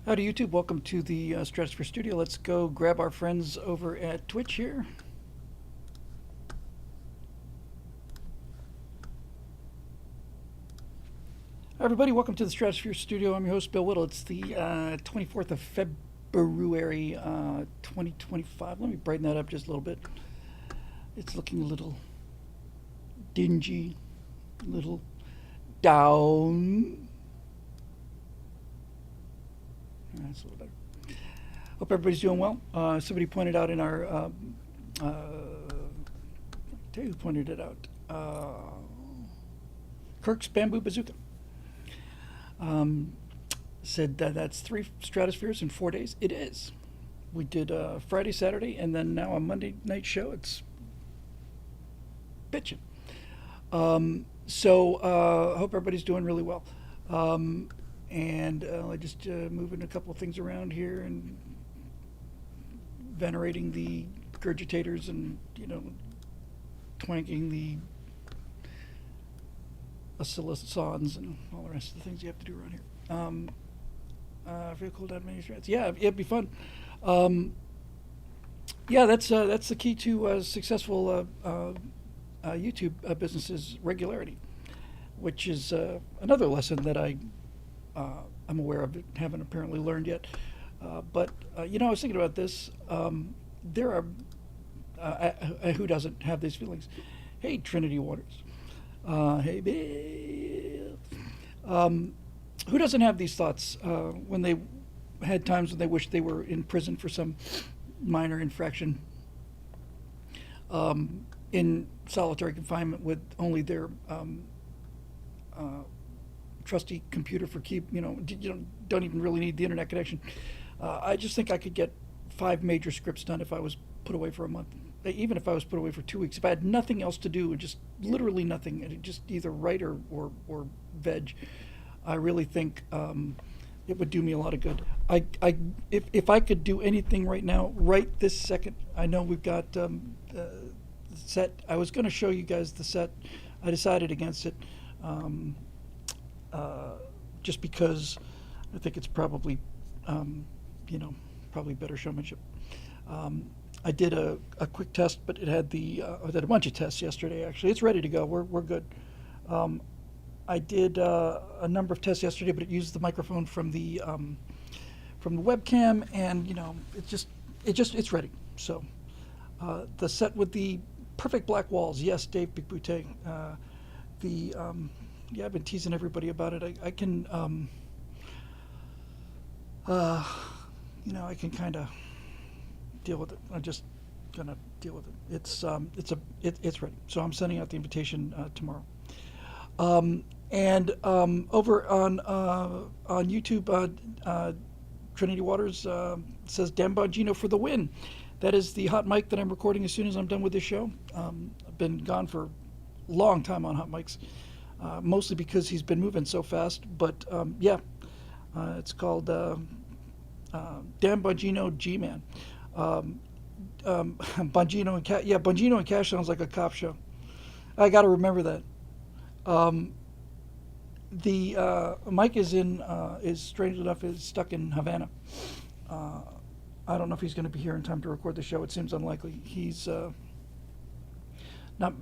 Howdy YouTube, welcome to the Stratosphere Studio. Let's go grab our friends over at Twitch here. Hi everybody, welcome to the Stratosphere Studio. I'm your host Bill Whittle. It's the 24th of February 2025. Let me brighten that up just a little bit. It's looking a little dingy, a little down. That's a little better. Hope everybody's doing well. Somebody pointed out in our, I'll tell you who pointed it out. Kirk's Bamboo Bazooka. Said that that's 3 stratospheres in 4 days. It is. We did Friday, Saturday, and then now a Monday night show. It's bitchin'. Hope everybody's doing really well. I just moving a couple of things around here and venerating the gurgitators and, twanking the oscillosons and all the rest of the things you have to do around here. Feel cool down many strands. Yeah, it'd be fun. That's the key to successful YouTube businesses: regularity, which is another lesson that I'm aware of, haven't apparently learned yet. I was thinking about this. There are, who doesn't have these feelings? Hey, Trinity Waters. Hey, Bill. Who doesn't have these thoughts when they had times when they wished they were in prison for some minor infraction, in solitary confinement with only their trusty computer for don't even really need the internet connection. I just think I could get 5 major scripts done if I was put away for a month, even if I was put away for 2 weeks. If I had nothing else to do, just literally nothing, and just either write or veg, I really think it would do me a lot of good. If I could do anything right now, right this second, I know we've got the set. I was going to show you guys the set. I decided against it. Just because I think it's probably, probably better showmanship. I did a quick test, but it had I did a bunch of tests yesterday. Actually, it's ready to go. We're good. I did a number of tests yesterday, but it used the microphone from the webcam, and it's ready. So the set with the perfect black walls. Yes, Dave Big Boutte. I've been teasing everybody about it. I can, I can kind of deal with it. I'm just gonna deal with it. It's ready. So I'm sending out the invitation tomorrow. Over on YouTube, Trinity Waters says Dan Bongino for the win. That is the hot mic that I'm recording as soon as I'm done with this show. I've been gone for a long time on hot mics. Mostly because he's been moving so fast, but it's called Dan Bongino G-Man. Bongino and Cash. Yeah, Bongino and Cash sounds like a cop show. I got to remember that. The Mike is strange enough is stuck in Havana. I don't know if he's going to be here in time to record the show. It seems unlikely. He's not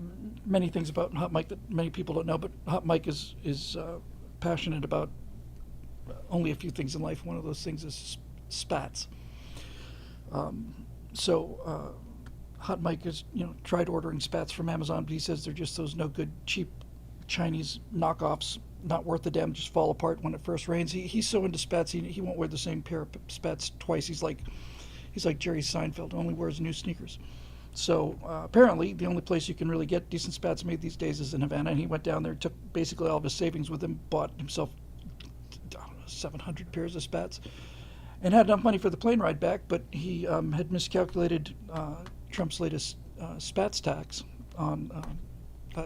many things about Hot Mike that many people don't know, but Hot Mike is passionate about only a few things in life. One of those things is spats. Hot Mike is, tried ordering spats from Amazon, but he says they're just those no good, cheap Chinese knockoffs, not worth a damn, just fall apart when it first rains. He's so into spats, he won't wear the same pair of spats twice. He's like Jerry Seinfeld, only wears new sneakers. So apparently the only place you can really get decent spats made these days is in Havana, and he went down there, took basically all of his savings with him, bought himself 700 pairs of spats, and had enough money for the plane ride back, but he had miscalculated Trump's latest spats tax on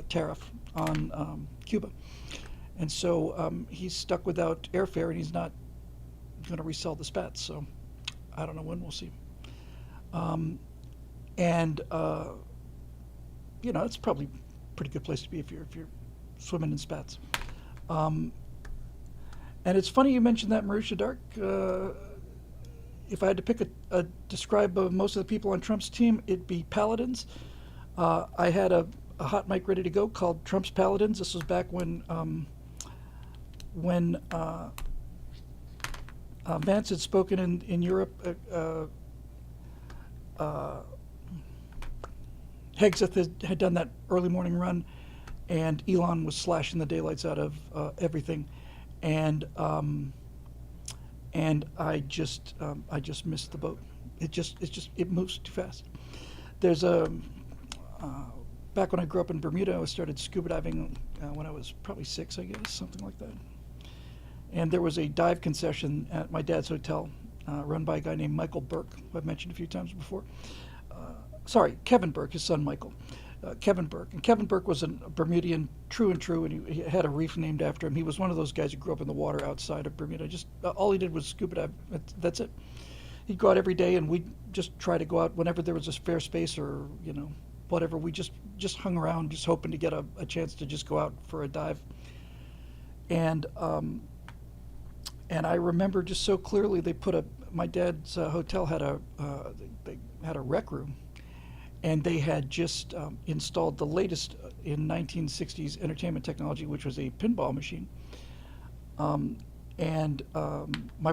tariff on Cuba. And so he's stuck without airfare, and he's not going to resell the spats, so I don't know when we'll see him. It's probably a pretty good place to be if you're swimming in spats. And it's funny you mentioned that Marusha Dark. if I had to pick describe most of the people on Trump's team, it'd be paladins. I had a hot mic ready to go called Trump's Paladins. This was back when Vance had spoken in Europe. Hegseth had done that early morning run, and Elon was slashing the daylights out of everything, and I just missed the boat. It moves too fast. There's back when I grew up in Bermuda, I started scuba diving when I was probably 6, I guess, something like that. And there was a dive concession at my dad's hotel, run by a guy named Michael Burke, who I've mentioned a few times before. Sorry, Kevin Burke, his son Michael. Kevin Burke. And Kevin Burke was a Bermudian, true and true, and he had a reef named after him. He was one of those guys who grew up in the water outside of Bermuda. Just all he did was scuba dive. That's it. He'd go out every day, and we'd just try to go out whenever there was a spare space or, whatever. We just hung around, just hoping to get a chance to just go out for a dive. And I remember just so clearly they put my dad's hotel had they had a rec room, and they had just installed the latest in 1960s entertainment technology, which was a pinball machine. My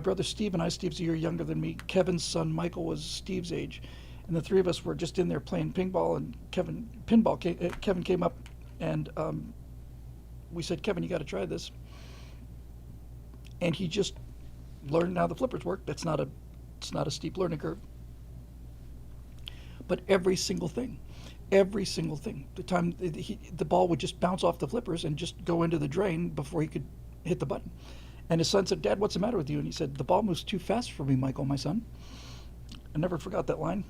brother Steve and I, Steve's a year younger than me, Kevin's son Michael was Steve's age, and the three of us were just in there playing pinball, and Kevin came up, and we said, Kevin, you got to try this. And he just learned how the flippers work. It's not a steep learning curve. But every single thing, the time the ball would just bounce off the flippers and just go into the drain before he could hit the button. And his son said, Dad, what's the matter with you? And he said, the ball moves too fast for me, Michael, my son. I never forgot that line.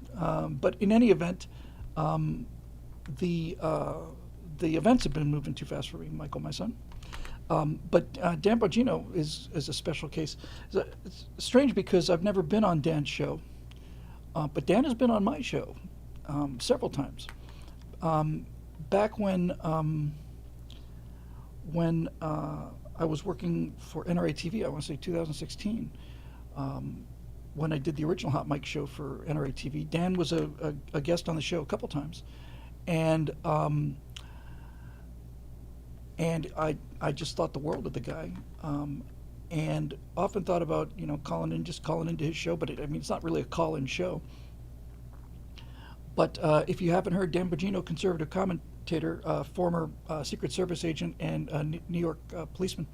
But in any event, the events have been moving too fast for me, Michael, my son. But Dan Bongino is a special case. It's strange because I've never been on Dan's show, but Dan has been on my show several times. Back when I was working for NRA TV, I want to say 2016, when I did the original Hot Mic show for NRA TV, Dan was a guest on the show a couple times, and I just thought the world of the guy, and often thought about calling into his show. But it's not really a call-in show. But if you haven't heard, Dan Bongino, conservative commentator, former Secret Service agent and New York policeman,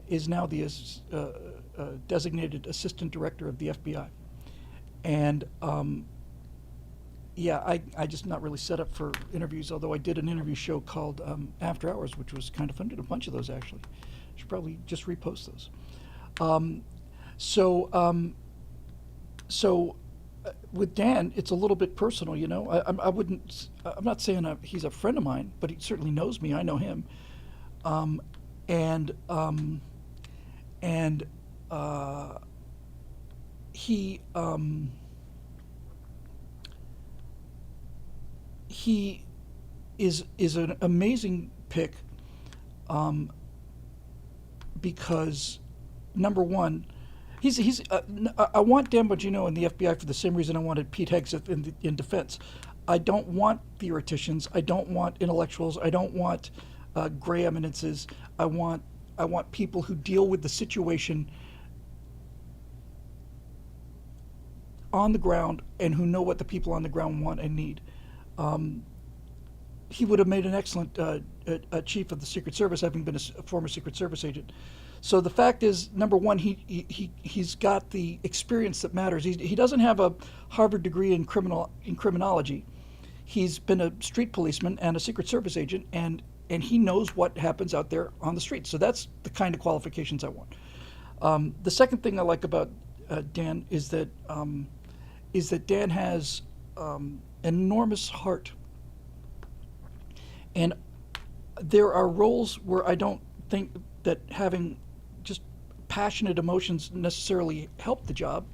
is now the designated assistant director of the FBI, and I just not really set up for interviews, although I did an interview show called After Hours, which was kind of fun. Did a bunch of those, actually. Should probably just repost those. So with Dan, it's a little bit personal, I'm not saying he's a friend of mine, but he certainly knows me. I know him. He is an amazing pick, because number one, I want Dan Bongino in the FBI for the same reason I wanted Pete Hegseth in defense. I don't want theoreticians. I don't want intellectuals. I don't want gray eminences. I want people who deal with the situation on the ground and who know what the people on the ground want and need. He would have made an excellent chief of the Secret Service, having been a former Secret Service agent. So the fact is, number one, he's got the experience that matters. He doesn't have a Harvard degree in criminology. He's been a street policeman and a Secret Service agent, and he knows what happens out there on the street. So that's the kind of qualifications I want. The second thing I like about Dan is that Dan has an enormous heart. And there are roles where I don't think that having just passionate emotions necessarily help the job.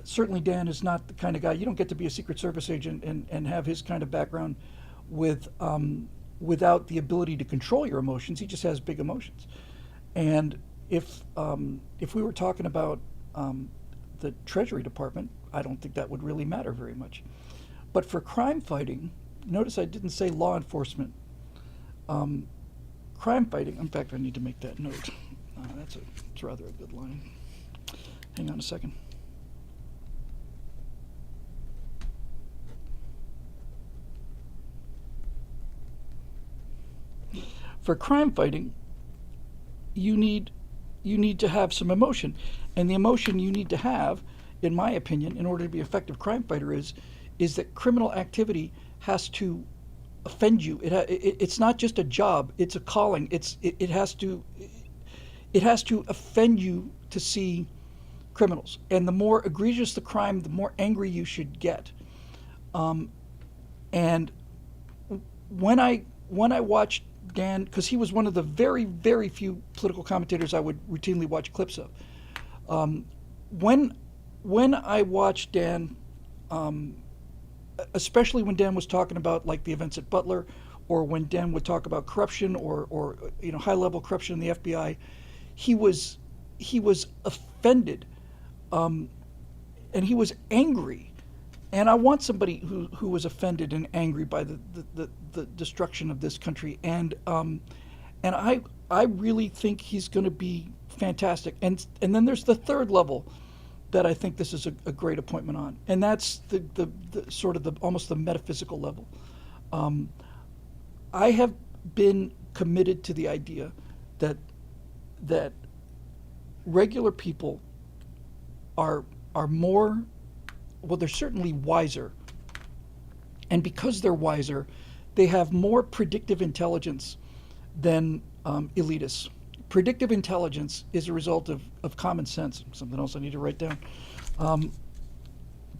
Certainly Dan is not the kind of guy, you don't get to be a Secret Service agent and have his kind of background without the ability to control your emotions. He just has big emotions. And if we were talking about the Treasury Department, I don't think that would really matter very much. But for crime fighting, notice I didn't say law enforcement. Crime fighting, in fact, I need to make that note. It's rather a good line. Hang on a second. For crime fighting, you need to have some emotion, and the emotion you need to have, in my opinion, in order to be an effective crime fighter is that criminal activity has to offend you. It's not just a job; it's a calling. It has to offend you to see criminals, and the more egregious the crime, the more angry you should get. And when I watched Dan, because he was one of the very, very few political commentators I would routinely watch clips of. When I watched Dan, especially when Dan was talking about like the events at Butler, or when Dan would talk about corruption or high level corruption in the FBI, he was offended, and he was angry. And I want somebody who was offended and angry by the destruction of this country. And I really think he's going to be fantastic. And then there's the third level that I think this is a great appointment on, and that's the sort of almost the metaphysical level. I have been committed to the idea that regular people are more. Well, they're certainly wiser. And because they're wiser, they have more predictive intelligence than elitists. Predictive intelligence is a result of common sense. Something else I need to write down.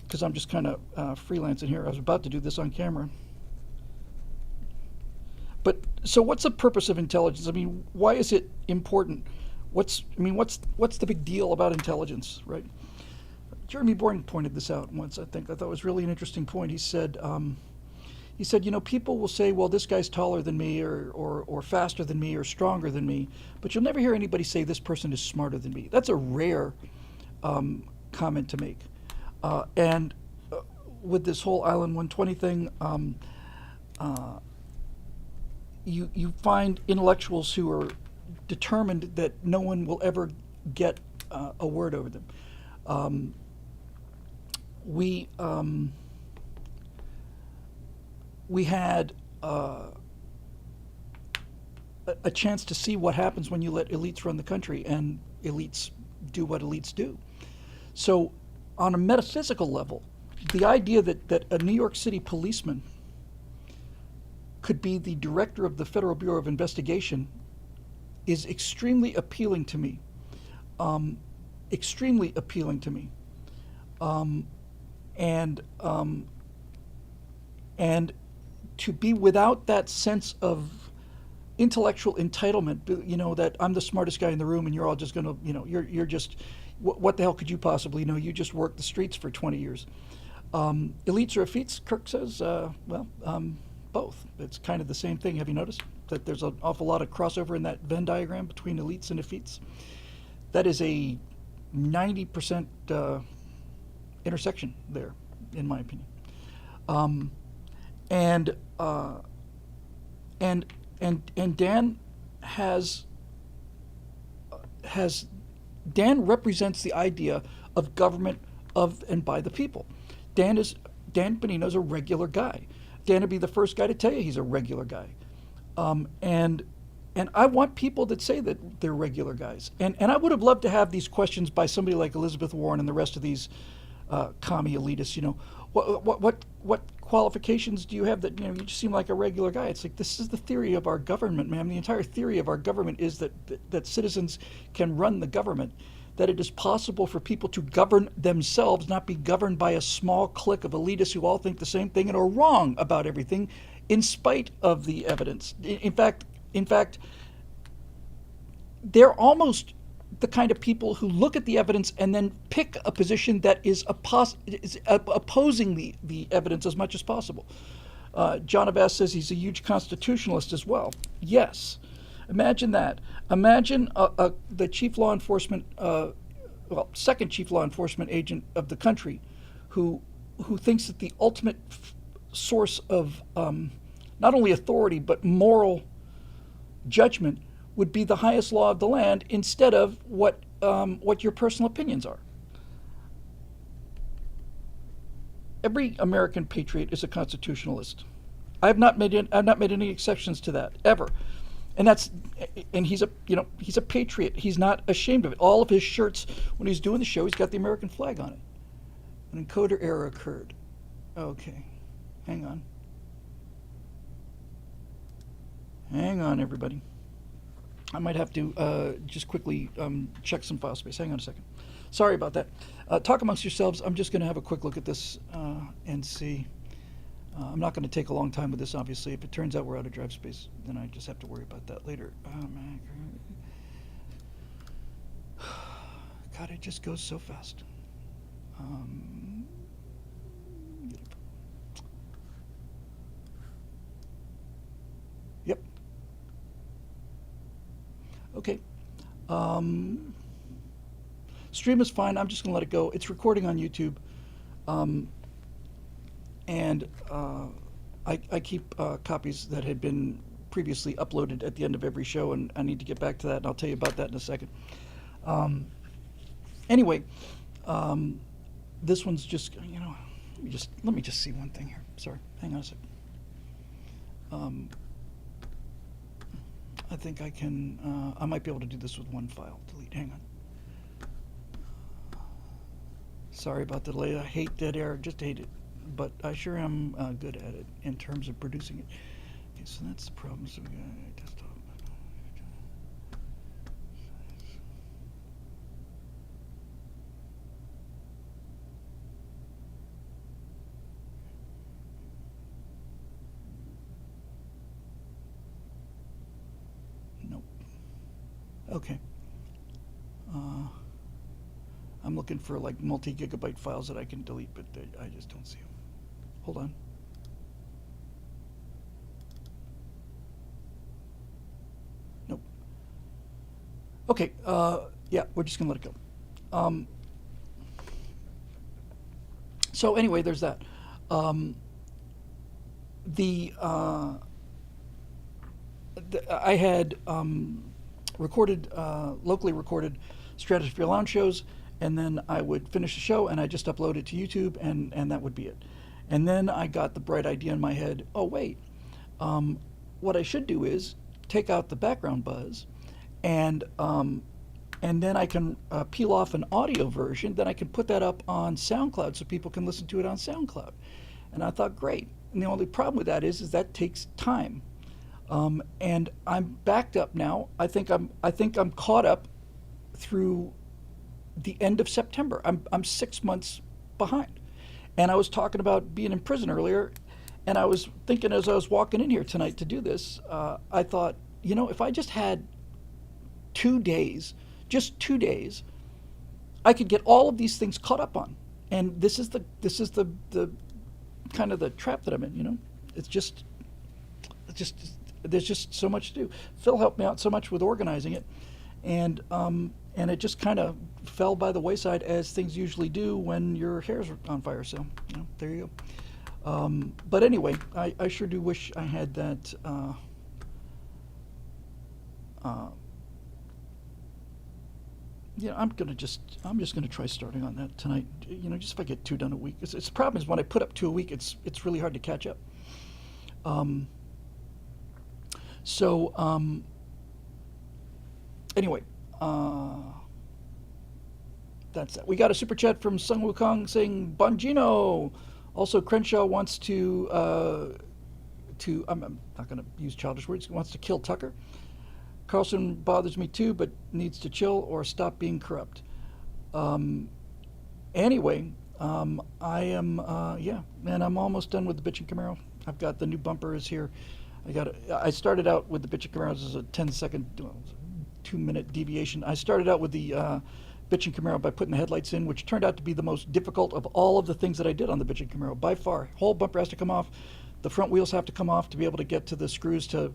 Because I'm just kind of freelancing here. I was about to do this on camera. But so what's the purpose of intelligence? I mean, why is it important? What's the big deal about intelligence, right? Jeremy Bourne pointed this out once, I think. I thought it was really an interesting point. He said, people will say, well, this guy's taller than me or faster than me or stronger than me, but you'll never hear anybody say this person is smarter than me. That's a rare comment to make. And with this whole Island 120 thing, you find intellectuals who are determined that no one will ever get a word over them. We had a chance to see what happens when you let elites run the country, and elites do what elites do. So on a metaphysical level, the idea that a New York City policeman could be the director of the Federal Bureau of Investigation is extremely appealing to me. Extremely appealing to me. And to be without that sense of intellectual entitlement, that I'm the smartest guy in the room and you're all just going to, you're just, what the hell could you possibly know? You just worked the streets for 20 years. Elites or effetes, Kirk says, both. It's kind of the same thing. Have you noticed that there's an awful lot of crossover in that Venn diagram between elites and effetes? That is a 90% intersection there, in my opinion. And Dan Dan represents the idea of government of and by the people. Dan Bongino is a regular guy. Dan would be the first guy to tell you he's a regular guy. And I want people that say that they're regular guys. And I would have loved to have these questions by somebody like Elizabeth Warren and the rest of these commie elitists. What qualifications do you have that you just seem like a regular guy? It's like, this is the theory of our government, man. The entire theory of our government is that citizens can run the government, that it is possible for people to govern themselves, not be governed by a small clique of elitists who all think the same thing and are wrong about everything in spite of the evidence. In fact, they're almost the kind of people who look at the evidence and then pick a position that is opposing the evidence as much as possible. John Abbas says he's a huge constitutionalist as well. Yes. Imagine that. Imagine the chief law enforcement well, second chief law enforcement agent of the country, who thinks that the ultimate source of not only authority but moral judgment would be the highest law of the land instead of what your personal opinions are. Every American patriot is a constitutionalist. I've not made any exceptions to that ever, and he's a patriot. He's not ashamed of it. All of his shirts, when he's doing the show, he's got the American flag on it. An encoder error occurred. Okay, hang on, everybody. I might have to just quickly check some file space. Hang on a second. Sorry about that. Talk amongst yourselves. I'm just going to have a quick look at this and see. I'm not going to take a long time with this, obviously. If it turns out we're out of drive space, then I just have to worry about that later. God, it just goes so fast. Yep. Okay. Stream is fine. I'm just going to let it go. It's recording on YouTube. And I keep copies that had been previously uploaded at the end of every show, and I need to get back to that, and I'll tell you about that in a second. Anyway, this one's just, let me just see one thing here. Sorry, hang on a second. I think I can, I might be able to do this with one file. Delete, hang on. Sorry about the delay. I hate dead air, just hate it. But I sure am good at it in terms of producing it. Okay, so that's the problem. So we got desktop. Nope. Okay. I'm looking for like multi-gigabyte files that I can delete, but I just don't see them. Hold on. Nope. Okay, yeah, we're just gonna let it go. So anyway, there's that. I had locally recorded Stratosphere Lounge shows, and then I would finish the show and I just upload it to YouTube, and that would be it. And then I got the bright idea in my head, oh wait, what I should do is take out the background buzz, and then I can peel off an audio version, then I can put that up on SoundCloud so people can listen to it on SoundCloud. And I thought, great. And the only problem with that is that takes time. And I'm backed up now. I think I'm caught up through the end of September. I'm 6 months behind. And I was talking about being in prison earlier, and I was thinking as I was walking in here tonight to do this, I thought, if I just had 2 days, just 2 days, I could get all of these things caught up on. And this is the kind of the trap that I'm in, It's just there's just so much to do. Phil helped me out so much with organizing it, and it just kind of fell by the wayside, as things usually do when your hair's on fire. So, there you go. But anyway, I sure do wish I had that. I'm just gonna try starting on that tonight. Just if I get 2 done a week. It's the problem is when I put up 2 a week, it's really hard to catch up. Anyway, that's that. We got a super chat from Sung Wukong saying Bongino. Also, Crenshaw wants to I'm not going to use childish words. He wants to kill Tucker. Carlson bothers me too, but needs to chill or stop being corrupt. Anyway, I am and I'm almost done with the bitchin' Camaro. I've got the new bumper is here. I started out with the bitchin' Camaros as a 10-second, 2-minute deviation. I started out with the bitchin' Camaro by putting the headlights in, which turned out to be the most difficult of all of the things that I did on the bitchin' Camaro by far. Whole bumper has to come off. The front wheels have to come off to be able to get to the screws to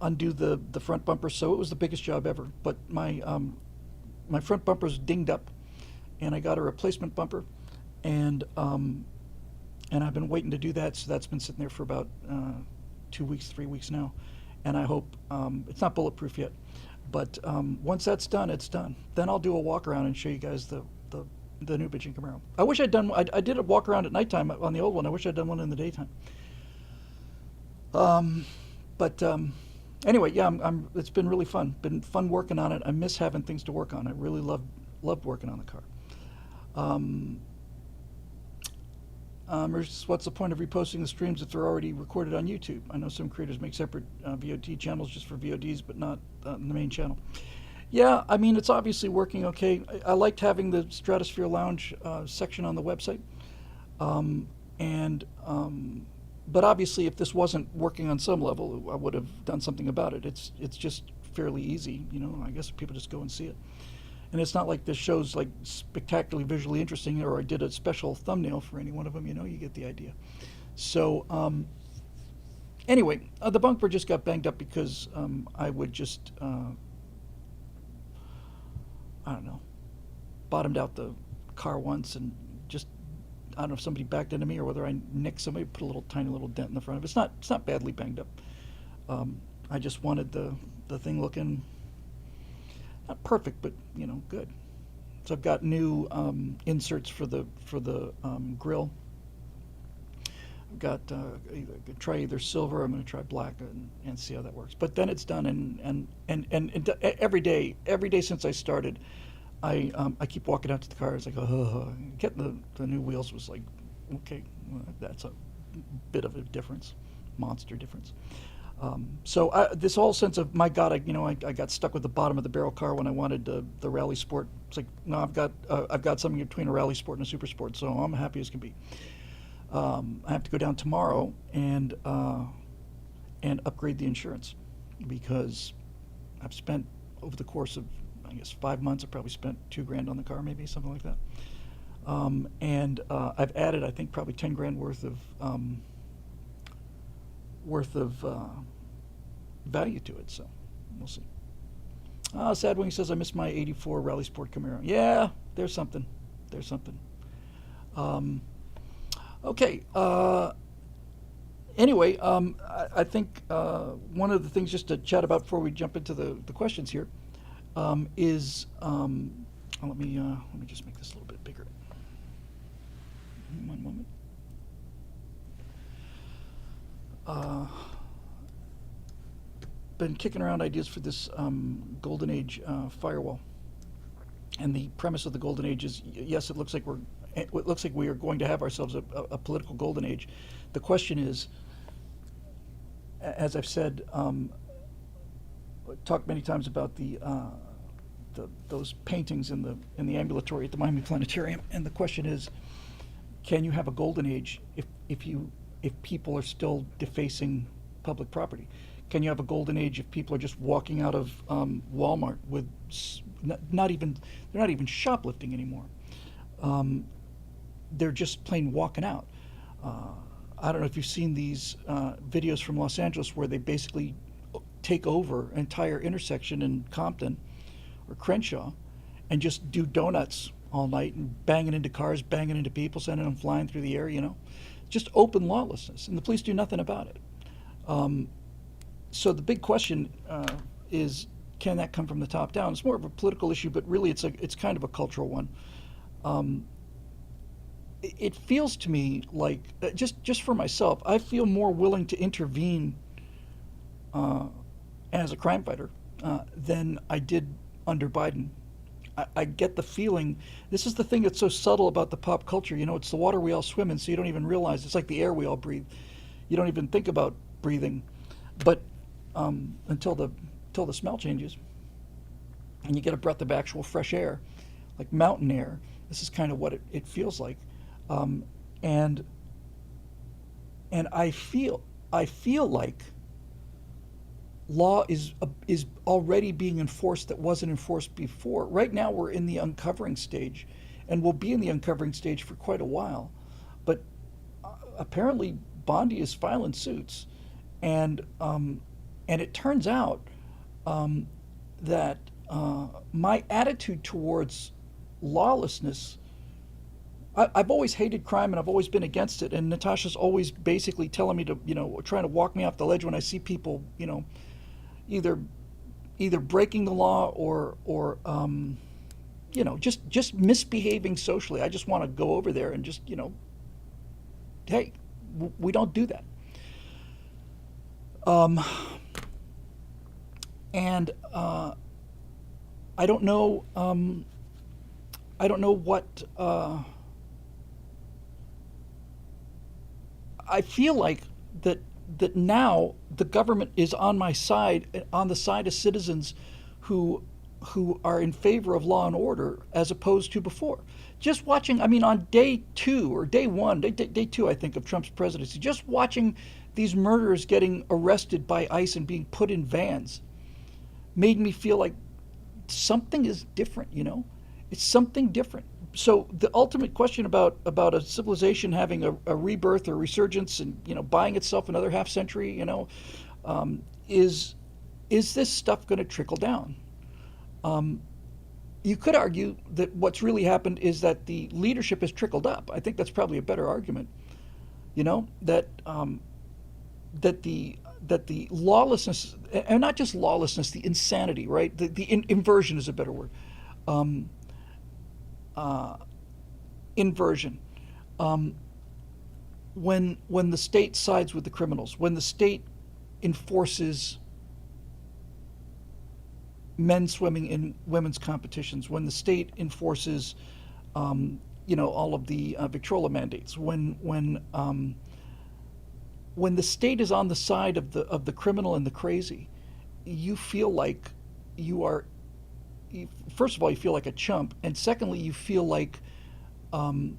undo the front bumper. So it was the biggest job ever. But my my front bumper's dinged up, and I got a replacement bumper, and I've been waiting to do that. So that's been sitting there for about 2 weeks, 3 weeks now, and I hope it's not bulletproof yet. But once that's done, it's done. Then I'll do a walk around and show you guys the new bitchin' Camaro. I wish I'd done. I did a walk around at nighttime on the old one. I wish I'd done one in the daytime. But anyway, yeah, it's been really fun. Been fun working on it. I miss having things to work on. I really loved working on the car. What's the point of reposting the streams if they're already recorded on YouTube? I know some creators make separate VOD channels just for VODs, but not the main channel. Yeah, I mean, it's obviously working okay. I liked having the Stratosphere Lounge section on the website. But obviously, if this wasn't working on some level, I would have done something about it. It's just fairly easy, you know. I guess people just go and see it. And it's not like this show's like spectacularly visually interesting, or I did a special thumbnail for any one of them. You know, you get the idea. So anyway, the bumper just got banged up because I would just I don't know, bottomed out the car once and just, I don't know if somebody backed into me or whether I nicked somebody, put a little tiny little dent in the front of it. It's not badly banged up. I just wanted the thing looking not perfect, but you know, good. So I've got new inserts for the grill. I've got try either silver. I'm going to try black and see how that works. But then it's done, and every day since I started, I keep walking out to the car. It's like, getting the new wheels was like, okay, well, that's a bit of a difference, monster difference. So this whole sense of, my God, I got stuck with the bottom of the barrel car when I wanted the Rally Sport. It's like, no, I've got something between a Rally Sport and a Super Sport, so I'm happy as can be. I have to go down tomorrow and upgrade the insurance, because I've spent, over the course of, I guess, 5 months, I've probably spent $2,000 on the car, maybe something like that. I've added, I think, probably $10,000 worth of value to it. So we'll see. Sad Wing says, I miss my '84 Rally Sport Camaro. Yeah, there's something. Okay. Anyway, I think one of the things just to chat about before we jump into the questions here is let me just make this a little bit bigger. One moment. Been kicking around ideas for this Golden Age firewall, and the premise of the Golden Age is, yes, it looks like we are going to have ourselves a political Golden Age. The question is, as I've said, talked many times about those paintings in the ambulatory at the Miami Planetarium, and the question is, can you have a Golden Age if people are still defacing public property? Can you have a Golden Age if people are just walking out of Walmart with they're not even shoplifting anymore? They're just plain walking out. I don't know if you've seen these videos from Los Angeles where they basically take over an entire intersection in Compton or Crenshaw and just do donuts all night and banging into cars, banging into people, sending them flying through the air, you know. Just open lawlessness, and the police do nothing about it. So the big question is, can that come from the top down? It's more of a political issue, but really it's kind of a cultural one. It feels to me like, just for myself, I feel more willing to intervene as a crime fighter than I did under Biden. I get the feeling, this is the thing that's so subtle about the pop culture, you know, it's the water we all swim in, so you don't even realize. It's like the air we all breathe. You don't even think about breathing, but until the smell changes and you get a breath of actual fresh air, like mountain air. This is kind of what it feels like. And I feel like law is already being enforced that wasn't enforced before. Right now we're in the uncovering stage, and we'll be in the uncovering stage for quite a while. But apparently Bondi is filing suits, and it turns out that my attitude towards lawlessness, I've always hated crime and I've always been against it. And Natasha's always basically telling me to, trying to walk me off the ledge when I see people, either breaking the law or just misbehaving socially. I just want to go over there and just, hey, we don't do that. Um, and I don't know. I don't know what. I feel like that now the government is on my side, on the side of citizens who are in favor of law and order as opposed to before. Just watching, I mean, on day two or day one, day two, I think, of Trump's presidency, just watching these murderers getting arrested by ICE and being put in vans made me feel like something is different, It's something different. So the ultimate question about a civilization having a rebirth or resurgence and buying itself another half century, is this stuff going to trickle down? Um, you could argue that what's really happened is that the leadership has trickled up. I think that's probably a better argument. That that the lawlessness, and not just lawlessness, the insanity, right? The inversion is a better word. Um, uh, Inversion. Um, when the state sides with the criminals, when the state enforces men swimming in women's competitions, when the state enforces, all of the Victrola mandates, when the state is on the side of the criminal and the crazy, you feel like you are. First of all, you feel like a chump, and secondly, you feel um,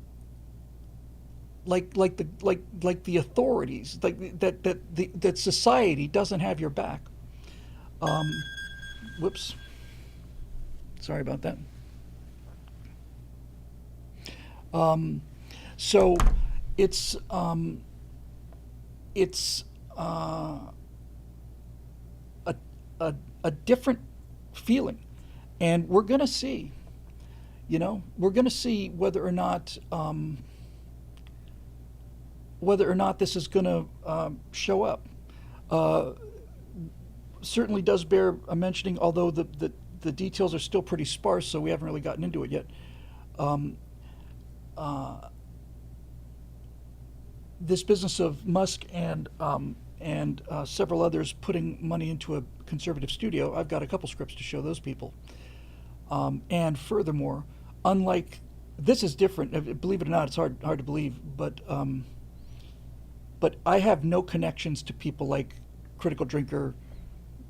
like the authorities, that society doesn't have your back. Um, Whoops, sorry about that. Um, so it's um, it's a, a different feeling, and we're gonna see whether or not this is gonna show up. Uh, Certainly does bear a mentioning, although the details are still pretty sparse, so we haven't really gotten into it yet. Um, uh, this business of Musk and several others putting money into a conservative studio, I've got a couple scripts to show those people. And furthermore, unlike this is different. Believe it or not, it's hard to believe, but I have no connections to people like Critical Drinker,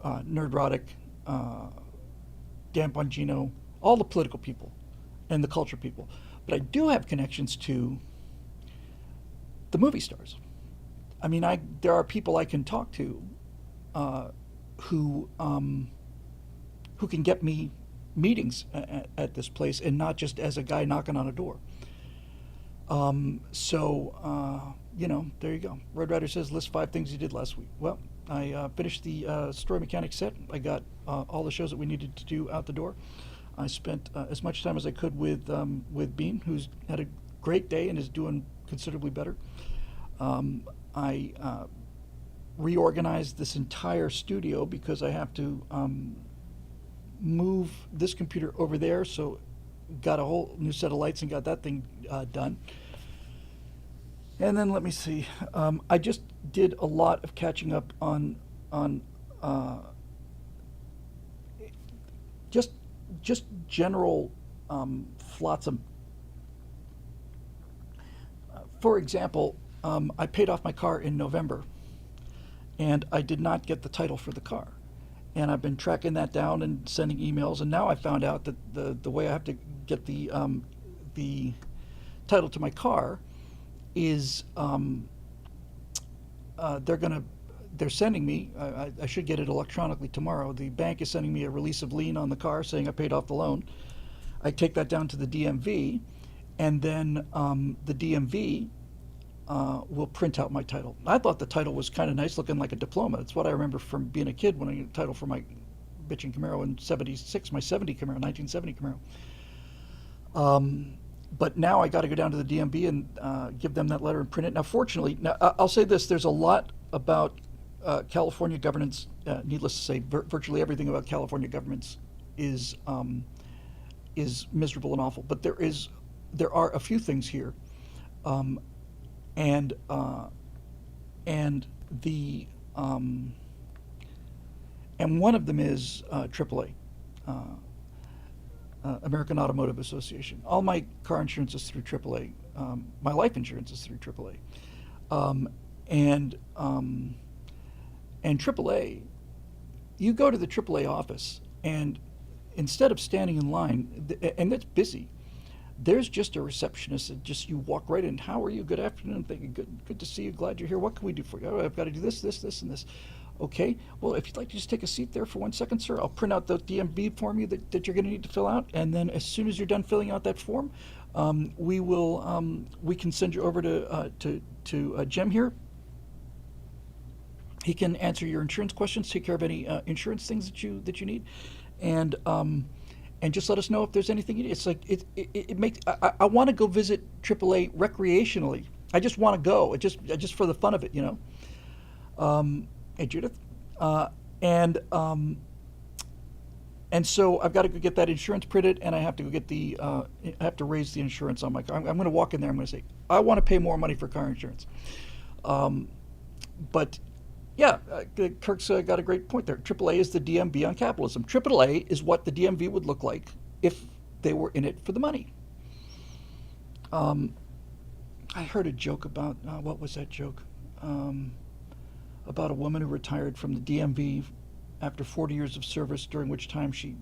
Nerdrotic, uh, Dan Bongino, all the political people and the culture people. But I do have connections to the movie stars. I mean, there are people I can talk to uh, who who can get me meetings at this place, and not just as a guy knocking on a door. There you go. Red Rider says list 5 things you did last week. Well, I finished the Story Mechanics set. I got all the shows that we needed to do out the door. I spent as much time as I could with Bean, who's had a great day and is doing considerably better. I reorganized this entire studio because I have to move this computer over there. So got a whole new set of lights and got that thing done. And then let me see. I just did a lot of catching up on uh, just general flotsam. For example, I paid off my car in November, and I did not get the title for the car. And I've been tracking that down and sending emails. And now I found out that the way I have to get the title to my car is they're sending me. I should get it electronically tomorrow. The bank is sending me a release of lien on the car, saying I paid off the loan. I take that down to the DMV, and then the DMV will print out my title. I thought the title was kind of nice, looking like a diploma. That's what I remember from being a kid when I got a title for my bitching Camaro in '76, my '70 Camaro, 1970 Camaro. But now I got to go down to the DMV and give them that letter and print it. Now, fortunately, now I'll say this: there's a lot about California governance. Needless to say, virtually everything about California governments is miserable and awful. But there are a few things here, and the and one of them is AAA. American Automotive Association. All my car insurance is through AAA. My life insurance is through AAA. And AAA, you go to the AAA office, and instead of standing in line, and it's busy, there's just a receptionist that just you walk right in. How are you? Good afternoon. Thank you. Good to see you. Glad you're here. What can we do for you? Oh, I've got to do this, and this. Okay, well, if you'd like to just take a seat there for 1 second, sir, I'll print out the DMV form that you're going to need to fill out, and then as soon as you're done filling out that form, we can send you over to Jim here. He can answer your insurance questions, take care of any insurance things that you need, and just let us know if there's anything you need. It's like it makes I want to go visit AAA recreationally. I just want to go, just for the fun of it, you know. Hey, Judith. And so I've got to go get that insurance printed, and I have to go get I have to raise the insurance on my car. I'm going to walk in there. I'm going to say, I want to pay more money for car insurance. But yeah, Kirk's got a great point there. AAA is the DMV on capitalism. AAA is what the DMV would look like if they were in it for the money. I heard a joke about, what was that joke? About a woman who retired from the DMV after 40 years of service, during which time she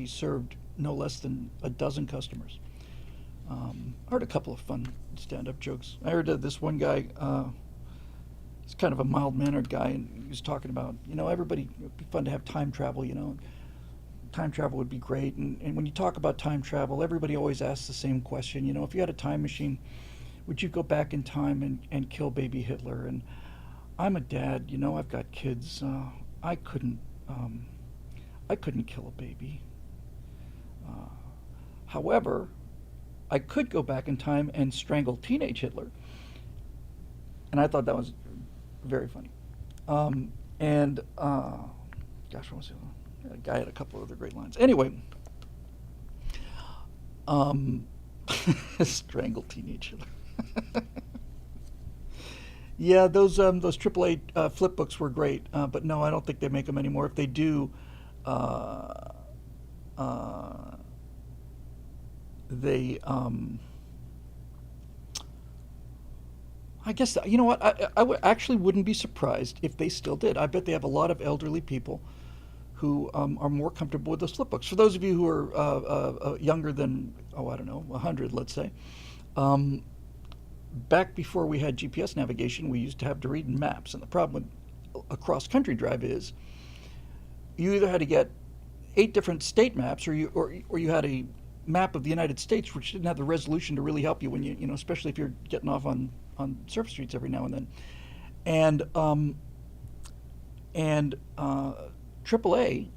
served no less than a dozen customers. I heard a couple of fun stand-up jokes. I heard this one guy, he's kind of a mild-mannered guy, and he was talking about, everybody, it would be fun to have time travel, Time travel would be great. And when you talk about time travel, everybody always asks the same question, if you had a time machine, would you go back in time and kill baby Hitler? And I'm a dad, I've got kids. I couldn't kill a baby. However, I could go back in time and strangle teenage Hitler. And I thought that was very funny. Gosh, what was it? A guy had a couple of other great lines. Anyway, strangle teenage Hitler. Yeah, those AAA flip books were great, but no, I don't think they make them anymore. If they do, they I guess you know what, actually wouldn't be surprised if they still did. I bet they have a lot of elderly people who are more comfortable with those flip books. For those of you who are younger than, I don't know, 100, let's say. Back before we had GPS navigation, we used to have to read maps, and the problem with a cross-country drive is you either had to get 8 different state maps, or you had a map of the United States, which didn't have the resolution to really help you when you especially if you're getting off on surface streets every now and then, and AAA,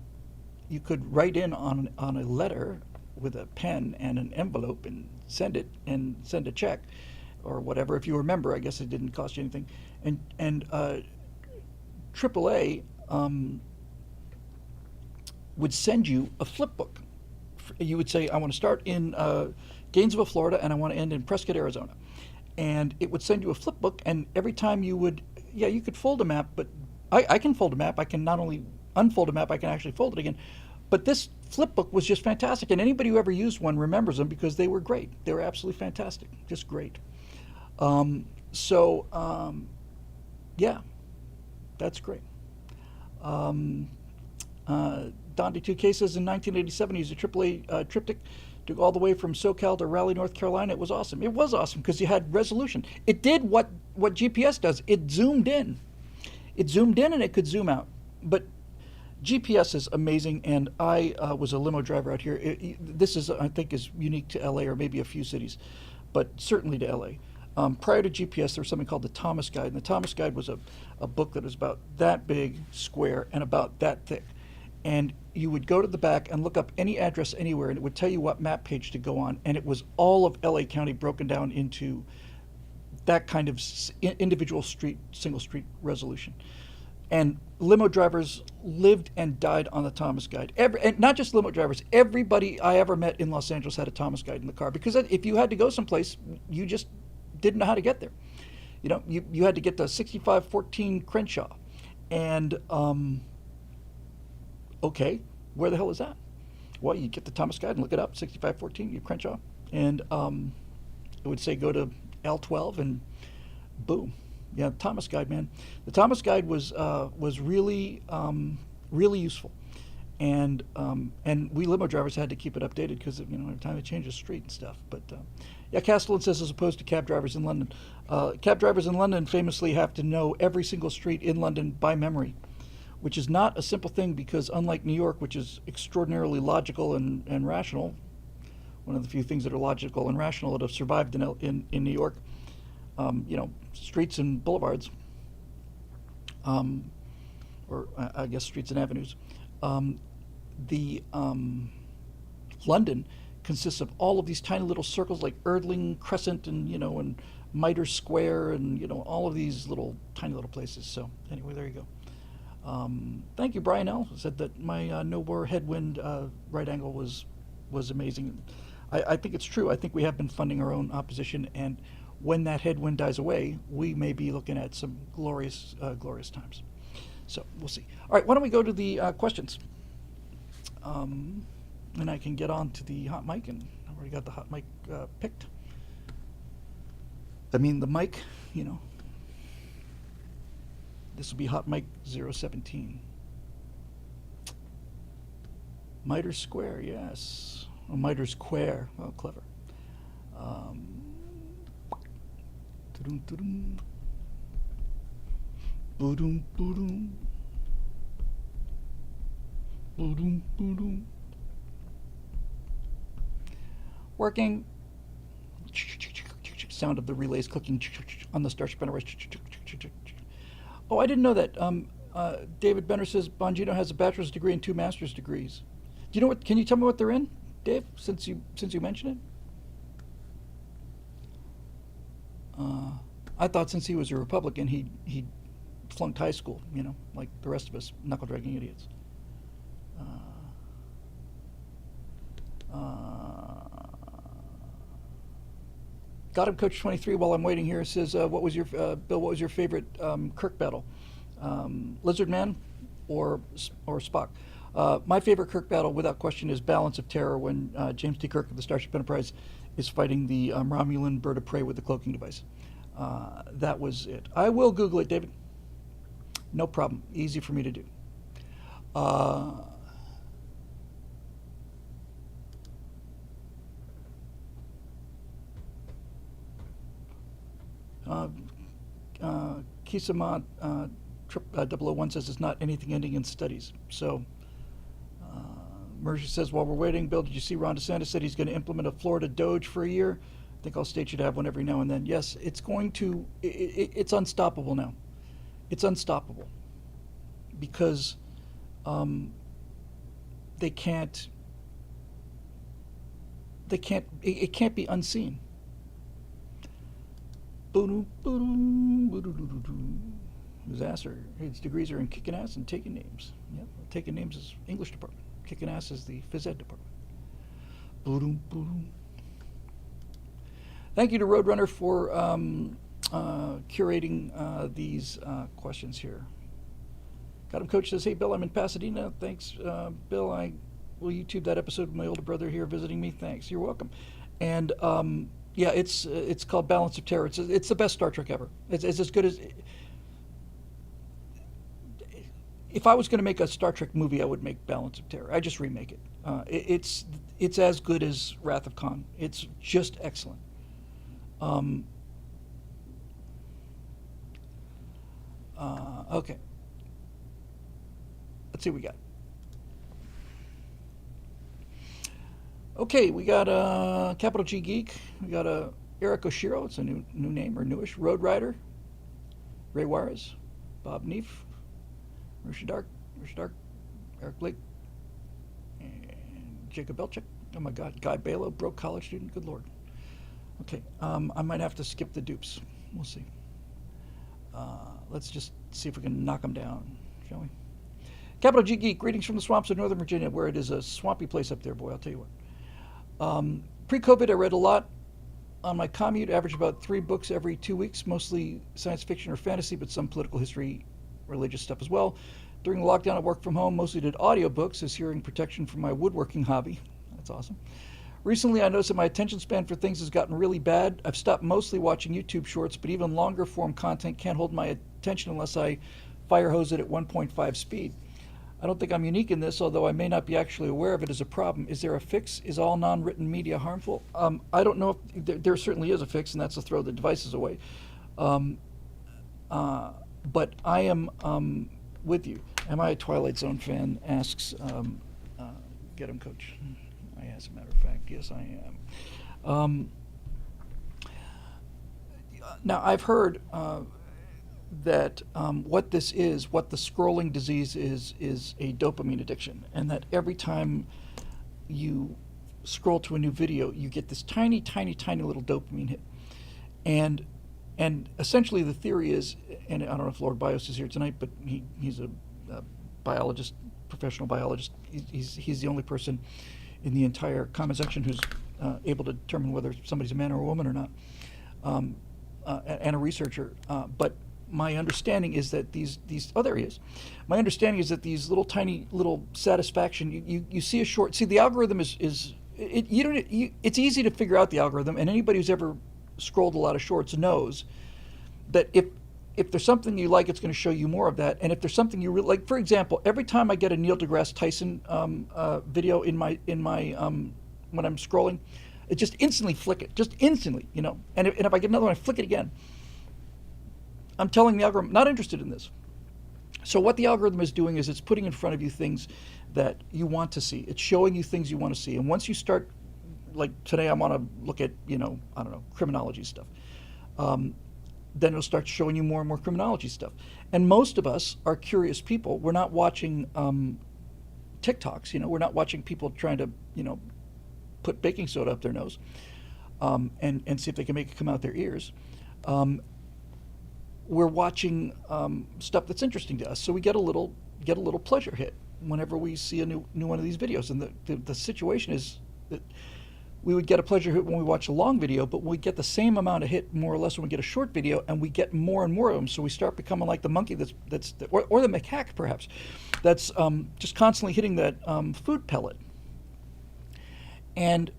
you could write in on a letter with a pen and an envelope and send a check or whatever. If you remember, I guess it didn't cost you anything. And AAA would send you a flip book. You would say, I want to start in Gainesville, Florida, and I want to end in Prescott, Arizona. And it would send you a flip book, and every time you could fold a map, but I can fold a map. I can not only unfold a map, I can actually fold it again. But this flip book was just fantastic, and anybody who ever used one remembers them because they were great. They were absolutely fantastic, just great. Yeah, that's great. Dante2K says in 1987 he used a AAA triptych to go all the way from SoCal to Raleigh, North Carolina. It was awesome. It was awesome because you had resolution. It did what GPS does. It zoomed in. It zoomed in and it could zoom out. But GPS is amazing, and I was a limo driver out here. This is, I think, is unique to LA or maybe a few cities, but certainly to LA. Prior to GPS, there was something called the Thomas Guide, and the Thomas Guide was a book that was about that big, square, and about that thick. And you would go to the back and look up any address anywhere, and it would tell you what map page to go on, and it was all of LA County broken down into that kind of individual street, single street resolution. And limo drivers lived and died on the Thomas Guide. And not just limo drivers, everybody I ever met in Los Angeles had a Thomas Guide in the car, because if you had to go someplace, you just didn't know how to get there. You had to get to 6514 Crenshaw. And, okay, where the hell is that? Well, you get the Thomas Guide and look it up, 6514, you Crenshaw. And it would say go to L12, and boom. Yeah, Thomas Guide, man. The Thomas Guide was really really useful, and we limo drivers had to keep it updated because every time they change the street and stuff. But yeah, Castellan says, as opposed to cab drivers in London, cab drivers in London famously have to know every single street in London by memory, which is not a simple thing, because unlike New York, which is extraordinarily logical and rational, one of the few things that are logical and rational that have survived in New York. Streets and boulevards, or I guess streets and avenues. The London consists of all of these tiny little circles like Erdling Crescent and Mitre Square and all of these tiny little places. So anyway, there you go. Thank you, Brian L. Said that my no more headwind right angle was amazing. I think it's true. I think we have been funding our own opposition, and when that headwind dies away, we may be looking at some glorious times. So we'll see. All right, why don't we go to the questions? And I can get on to the hot mic, and I've already got the hot mic picked. I mean, the mic, this will be hot mic 017. Mitre Square, yes. Oh, Mitre Square. Oh, clever. Working. Sound of the relays clicking on the Starship Enterprise. Oh, I didn't know that. David Benner says Bongino has a bachelor's degree and 2 master's degrees. Do you know what? Can you tell me what they're in, Dave? Since you mentioned it. I thought since he was a Republican, he flunked high school, like the rest of us knuckle-dragging idiots. Got him, Coach 23. While I'm waiting here, says, Bill? What was your favorite Kirk battle, Lizard Man, or Spock? My favorite Kirk battle, without question, is Balance of Terror, when James T. Kirk of the Starship Enterprise is fighting the Romulan bird of prey with the cloaking device. That was it. I will Google it, David. No problem. Easy for me to do. Kisama 001 says it's not anything ending in studies. So Mercy says, while we're waiting, Bill, did you see Ron DeSantis said he's going to implement a Florida Doge for a year? I think all states should have one every now and then. Yes, it's going to, it's unstoppable now. It's unstoppable because it can't be unseen. His his degrees are in kicking ass and taking names. Yep, taking names is English department. Kicking ass is the phys ed department. Thank you to Roadrunner for curating these questions here. Got him. Coach says, hey, Bill, I'm in Pasadena. Thanks, Bill. I will YouTube that episode with my older brother here visiting me. Thanks. You're welcome. And yeah, it's called Balance of Terror. It's the best Star Trek ever. It's as good as... If I was going to make a Star Trek movie, I would make Balance of Terror. I just remake it. It's as good as Wrath of Khan. It's just excellent. Okay. Let's see what we got. Okay, we got a Capital G Geek. We got a Eric Oshiro. It's a new name, or newish. Road Rider. Ray Juarez. Bob Neef. Risha Dark. Eric Blake. Jacob Belchick. Oh my God, Guy Balo, broke college student. Good Lord. Okay, I might have to skip the dupes. We'll see. Let's just see if we can knock them down, shall we? Capital G Geek, greetings from the swamps of Northern Virginia, where it is a swampy place up there, boy, I'll tell you what. Pre-COVID, I read a lot. On my commute, I averaged about 3 books every 2 weeks, mostly science fiction or fantasy, but some political history, religious stuff as well. During the lockdown, I worked from home, mostly did audiobooks as hearing protection from my woodworking hobby. That's awesome. Recently, I noticed that my attention span for things has gotten really bad. I've stopped mostly watching YouTube shorts, but even longer form content can't hold my attention unless I fire hose it at 1.5 speed. I don't think I'm unique in this, although I may not be actually aware of it as a problem. Is there a fix? Is all non-written media harmful? I don't know if there certainly is a fix, and that's to throw the devices away. But I am with you. Am I a Twilight Zone fan? Asks Get Him Coach. As a matter of fact, yes, I am. Now, I've heard that what this is, what the scrolling disease is a dopamine addiction, and that every time you scroll to a new video, you get this tiny, tiny, tiny little dopamine hit. And essentially the theory is, and I don't know if Lord Bios is here tonight, but he's a biologist, professional biologist. He's the only person in the entire comment section who's able to determine whether somebody's a man or a woman or not, and a researcher. But my understanding is that these other areas, my understanding is that these little tiny little satisfaction, you see a short, see the algorithm is it's easy to figure out the algorithm, and anybody who's ever scrolled a lot of shorts knows that if there's something you like, it's going to show you more of that. And if there's something you really like, for example, every time I get a Neil deGrasse Tyson video in my when I'm scrolling, it just instantly flick it, just instantly, you know. And if I get another one, I flick it again. I'm telling the algorithm, not interested in this. So what the algorithm is doing is it's putting in front of you things that you want to see. It's showing you things you want to see. And once you start, like today, I want to look at, I don't know, criminology stuff. Then it'll start showing you more and more criminology stuff. And most of us are curious people. We're not watching TikToks, we're not watching people trying to, put baking soda up their nose and see if they can make it come out their ears. We're watching stuff that's interesting to us. So we get a little pleasure hit whenever we see a new one of these videos. And the situation is that we would get a pleasure hit when we watch a long video, but we get the same amount of hit more or less when we get a short video, and we get more and more of them. So we start becoming like the monkey or the macaque perhaps, that's just constantly hitting that food pellet, and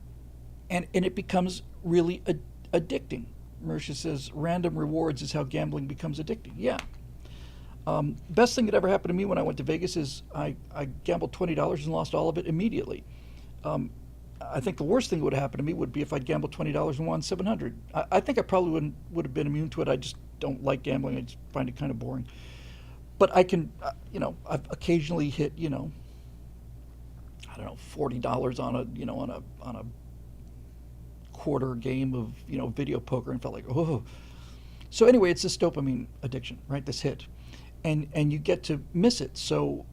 it becomes really addicting. Marisha says random rewards is how gambling becomes addicting. Yeah. Best thing that ever happened to me when I went to Vegas is I gambled $20 and lost all of it immediately. I think the worst thing that would happen to me would be if I'd gambled $20 and won $700. I think I probably would have been immune to it. I just don't like gambling. I just find it kind of boring. But I can, I've occasionally hit, I don't know, $40 on a quarter game of, video poker and felt like, oh. So anyway, it's this dopamine addiction, right? This hit, and you get to miss it. So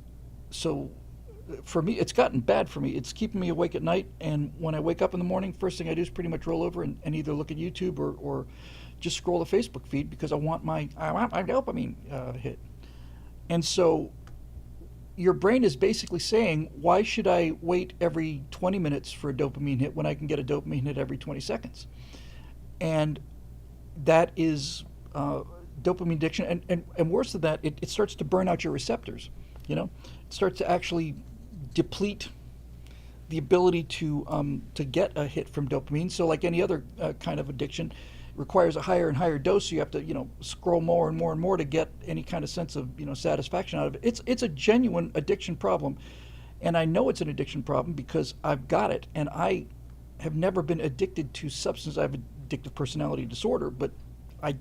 for me, it's gotten bad for me. It's keeping me awake at night, and when I wake up in the morning, first thing I do is pretty much roll over and either look at YouTube or just scroll the Facebook feed because I want my dopamine hit. And so your brain is basically saying, why should I wait every 20 minutes for a dopamine hit when I can get a dopamine hit every 20 seconds? And that is dopamine addiction. And worse than that, it starts to burn out your receptors. It starts to actually deplete the ability to get a hit from dopamine. So like any other kind of addiction, it requires a higher and higher dose. So you have to, scroll more and more and more to get any kind of sense of, satisfaction out of it. It's a genuine addiction problem. And I know it's an addiction problem because I've got it. And I have never been addicted to substance. I have addictive personality disorder, but I've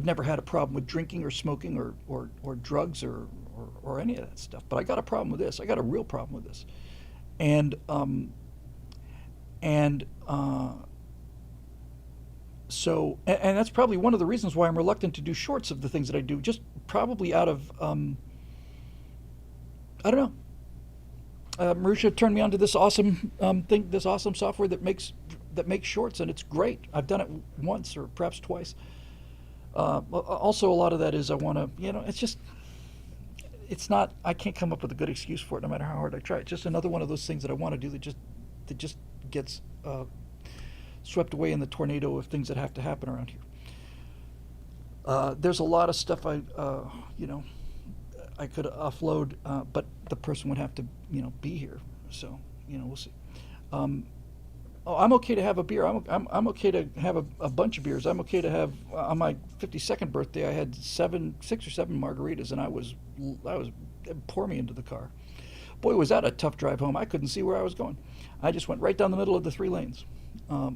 never had a problem with drinking or smoking or drugs or any of that stuff. But I got a problem with this. I got a real problem with this. And that's probably one of the reasons why I'm reluctant to do shorts of the things that I do, just probably out of, I don't know. Marusha turned me on to this awesome thing, this awesome software that makes shorts, and it's great. I've done it once or perhaps twice. Also, a lot of that is I want to, it's just, it's not. I can't come up with a good excuse for it, no matter how hard I try. It's just another one of those things that I want to do that just gets swept away in the tornado of things that have to happen around here. There's a lot of stuff I could offload, but the person would have to, be here. So, we'll see. I'm okay to have a beer. I'm okay to have a bunch of beers. I'm okay to have on my 52nd birthday. I had 6 or 7 margaritas, and I was pour me into the car. Boy, was that a tough drive home. I couldn't see where I was going. I just went right down the middle of the 3 lanes. No,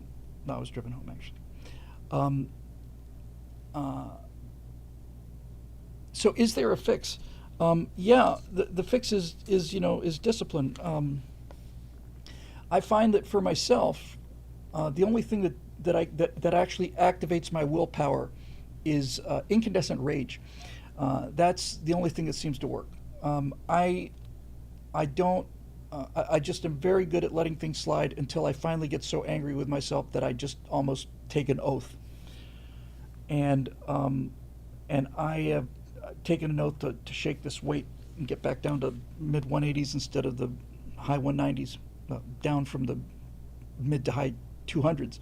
I was driven home actually. So is there a fix? Yeah, the fix is discipline. I find that for myself, the only thing that actually activates my willpower is incandescent rage. That's the only thing that seems to work. I just am very good at letting things slide until I finally get so angry with myself that I just almost take an oath. And I have taken an oath to shake this weight and get back down to mid 180s instead of the high 190s. Down from the mid to high 200s.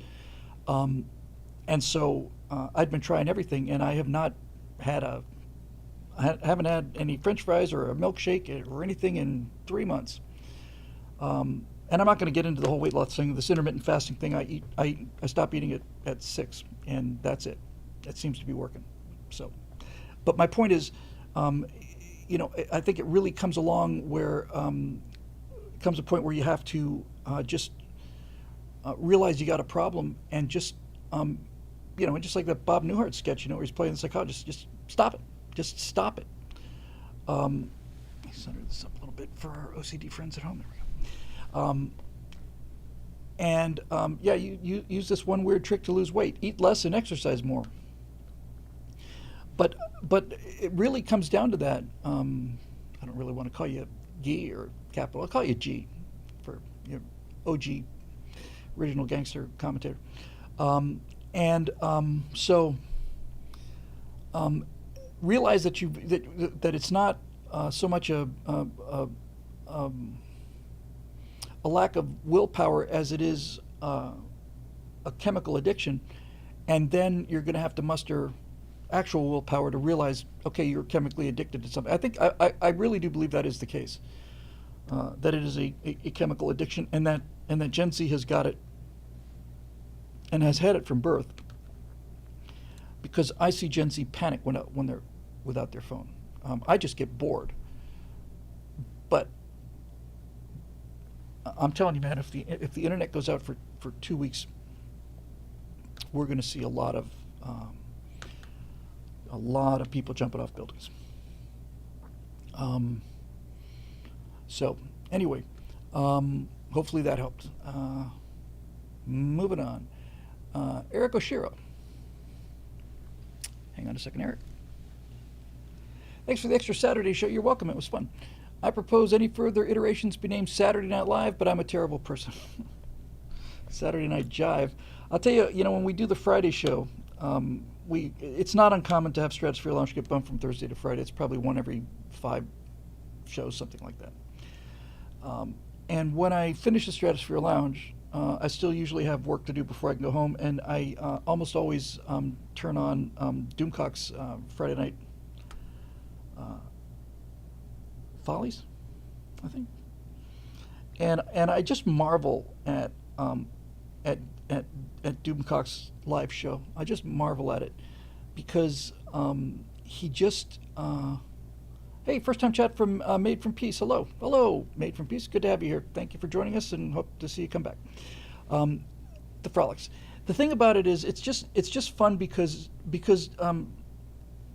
And so I'd been trying everything, and I have not had haven't had any French fries or a milkshake or anything in 3 months. And I'm not going to get into the whole weight loss thing. This intermittent fasting thing, I stop eating at 6, and that's it. That seems to be working. So, but my point is, I think it really comes along where comes a point where you have to just realize you got a problem and just just like that Bob Newhart sketch, where he's playing the psychologist, just stop it. Just stop it. Let me center this up a little bit for our OCD friends at home. There we go. You use this one weird trick to lose weight: eat less and exercise more. But it really comes down to that. I don't really want to call you G or capital. I'll call you G for your OG, original gangster commentator. Realize that it's not so much a lack of willpower as it is a chemical addiction, and then you're going to have to muster actual willpower to realize, okay, you're chemically addicted to something. I think I really do believe that is the case. That it is a chemical addiction, and that Gen Z has got it and has had it from birth. Because I see Gen Z panic when they're without their phone. I just get bored. But I'm telling you, man, if the internet goes out for 2 weeks, we're going to see a lot of people jumping off buildings. So anyway, hopefully that helped. Moving on. Eric Oshiro. Hang on a second, Eric. Thanks for the extra Saturday show. You're welcome. It was fun. I propose any further iterations be named Saturday Night Live, but I'm a terrible person. Saturday Night Jive. I'll tell you, when we do the Friday show, it's not uncommon to have Stratosphere Lounge get bumped from Thursday to Friday. It's probably one every 5 shows, something like that. And when I finish the Stratosphere Lounge, I still usually have work to do before I can go home, and I almost always turn on Doomcock's Friday Night Follies, I think. And I just marvel at Doomcock's live show. I just marvel at it because he just hey, first time chat from Made from Peace. Hello, Made from Peace. Good to have you here. Thank you for joining us, and hope to see you come back. The Frolics. The thing about it is, it's just fun because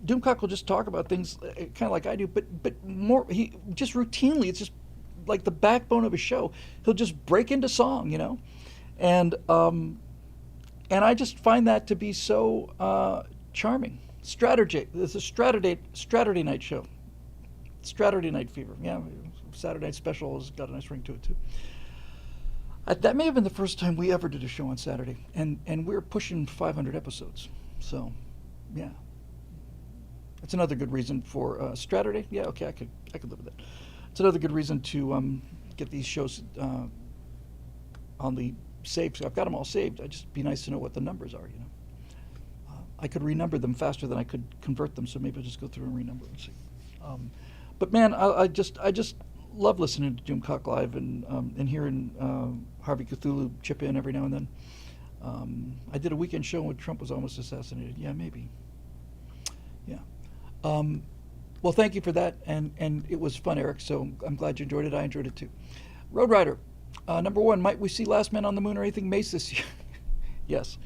Doomcock will just talk about things kind of like I do, but more, he just routinely, it's just like the backbone of his show. He'll just break into song, and I just find that to be so charming. Strategy. This is Straturday night show. Straturday Night Fever. Yeah, Saturday Night Special has got a nice ring to it too. That may have been the first time we ever did a show on Saturday, and we're pushing 500 episodes. So, yeah, that's another good reason for Straturday. Yeah, okay, I could live with that. It's another good reason to get these shows on the saved. I've got them all saved. It'd just be nice to know what the numbers are. I could renumber them faster than I could convert them, so maybe I'll just go through and renumber and see. But man, I just love listening to Doomcock Live and hearing Harvey Cthulhu chip in every now and then. I did a weekend show when Trump was almost assassinated. Yeah, maybe. Yeah. Well, thank you for that, and it was fun, Eric. So I'm glad you enjoyed it. I enjoyed it too. Road Rider, number one, might we see Last Man on the Moon or anything Mace this year? Yes.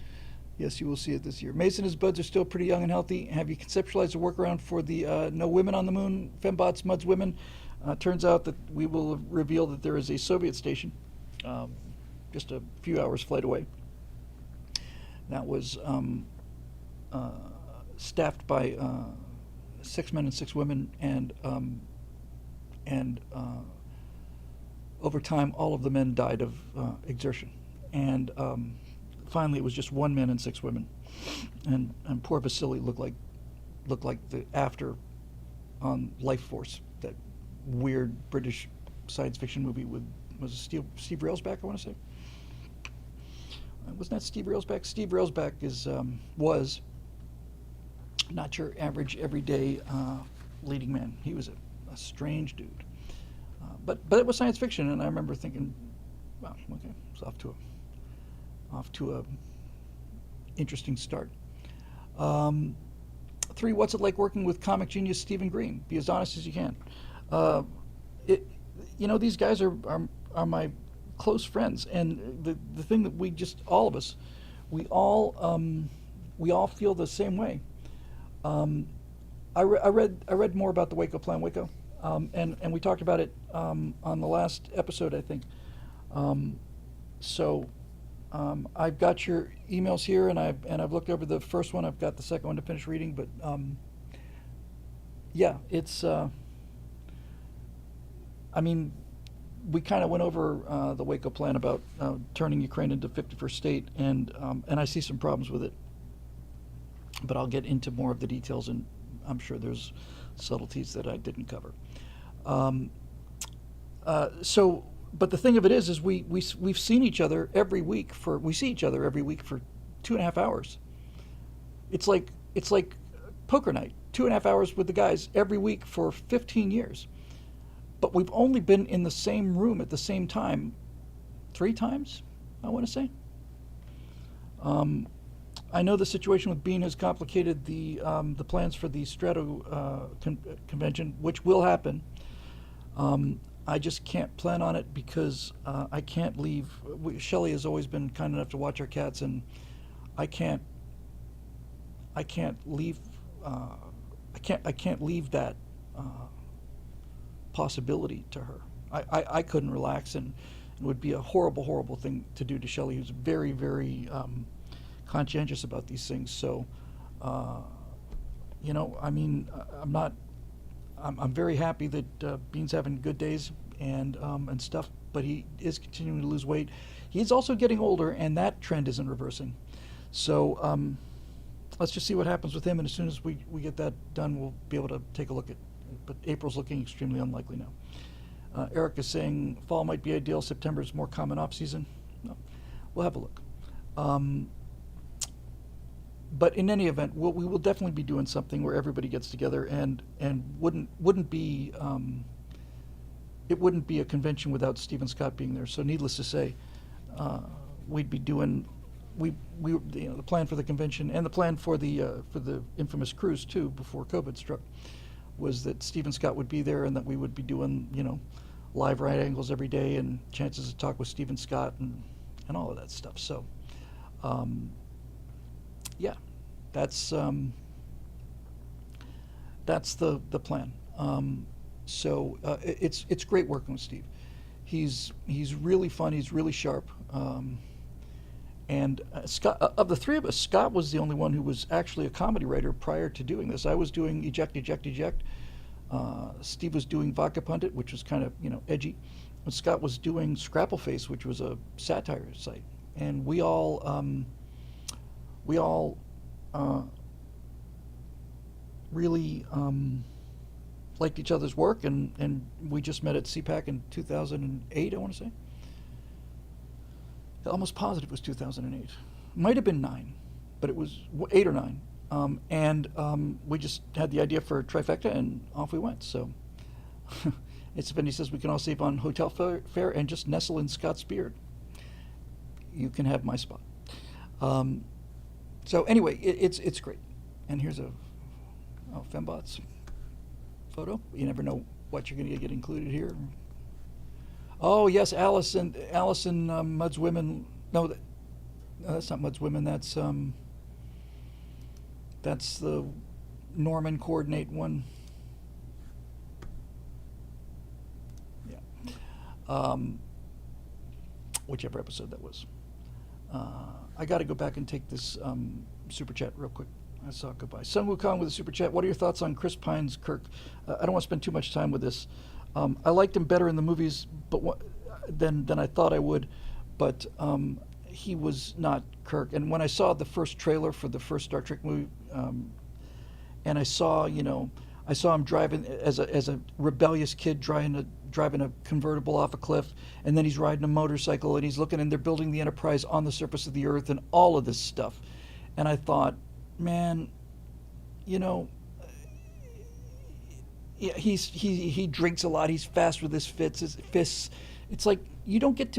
Yes, you will see it this year. Mace and his buds are still pretty young and healthy. Have you conceptualized a workaround for the no women on the moon, fembots, muds, women? Turns out that we will reveal that there is a Soviet station just a few hours flight away. That was staffed by 6 men and 6 women, and over time, all of the men died of exertion. And finally, it was just 1 man and 6 women, and poor Vasily looked like the after on Life Force, that weird British science fiction movie with Steve Railsback, I want to say. Wasn't that Steve Railsback? Steve Railsback was not your average everyday leading man. He was a strange dude, but it was science fiction, and I remember thinking, wow, okay, it's off to a interesting start. 3, what's it like working with comic genius Stephen Green? Be as honest as you can. These guys are my close friends, and the thing that we just, all of us, we all feel the same way. I read more about the Waco Plan, Waco, and we talked about it on the last episode, I think. I've got your emails here, and I've looked over the first one. I've got the second one to finish reading, but yeah, it's. We kind of went over the Waco Plan about turning Ukraine into 51st state, and I see some problems with it. But I'll get into more of the details, and I'm sure there's subtleties that I didn't cover. But the thing of it is we've seen each other every week for 2.5 hours. It's like poker night, 2.5 hours with the guys every week for 15 years. But we've only been in the same room at the same time 3 times, I want to say. I know the situation with Bean has complicated the plans for the Strato convention, which will happen. I just can't plan on it because I can't leave. Shelley has always been kind enough to watch our cats, and I can't leave. I can't leave that possibility to her. I couldn't relax, and it would be a horrible thing to do to Shelley, who's very, very conscientious about these things. So, I'm very happy that Bean's having good days and stuff, but he is continuing to lose weight. He's also getting older, and that trend isn't reversing. So let's just see what happens with him, and as soon as we get that done, we'll be able to take a look at it. But April's looking extremely unlikely now. Eric is saying fall might be ideal. September is more common off season. No, we'll have a look. But in any event, we will definitely be doing something where everybody gets together, and wouldn't be it wouldn't be a convention without Stephen Scott being there. So needless to say, we'd be doing the plan for the convention and the plan for the infamous cruise too before COVID struck was that Stephen Scott would be there, and that we would be doing live right angles every day and chances to talk with Stephen Scott and all of that stuff. So. Yeah, that's the plan. It's great working with Steve. He's really fun. He's really sharp. And Scott, of the 3 of us, Scott was the only one who was actually a comedy writer prior to doing this. I was doing Eject, Steve was doing Vodka Pundit, which was kind of, edgy. And Scott was doing Scrapple Face, which was a satire site. And we all uh, really liked each other's work, and we just met at CPAC in 2008, I want to say. Almost positive it was 2008. Might have been 9, but it was 8 or 9. And we just had the idea for a trifecta, and off we went. So it's Vinny says we can all save on hotel fare and just nestle in Scott's beard. You can have my spot. So anyway, it's great. And here's a Fembots photo. You never know what you're going to get included here. Oh yes, Allison, Mud's Women. No, that's not Mud's Women. That's the Norman coordinate one. Yeah. Whichever episode that was. I got to go back and take this super chat real quick. I saw it go by. Sun Wukong with a super chat. What are your thoughts on Chris Pine's Kirk? I don't want to spend too much time with this. I liked him better in the movies, than I thought I would, but he was not Kirk. And when I saw the first trailer for the first Star Trek movie, and I saw him driving as a rebellious kid driving a convertible off a cliff, and then he's riding a motorcycle, and he's looking, and they're building the Enterprise on the surface of the Earth, and all of this stuff. And I thought, man, yeah, he drinks a lot. He's fast with his fists. It's like you don't get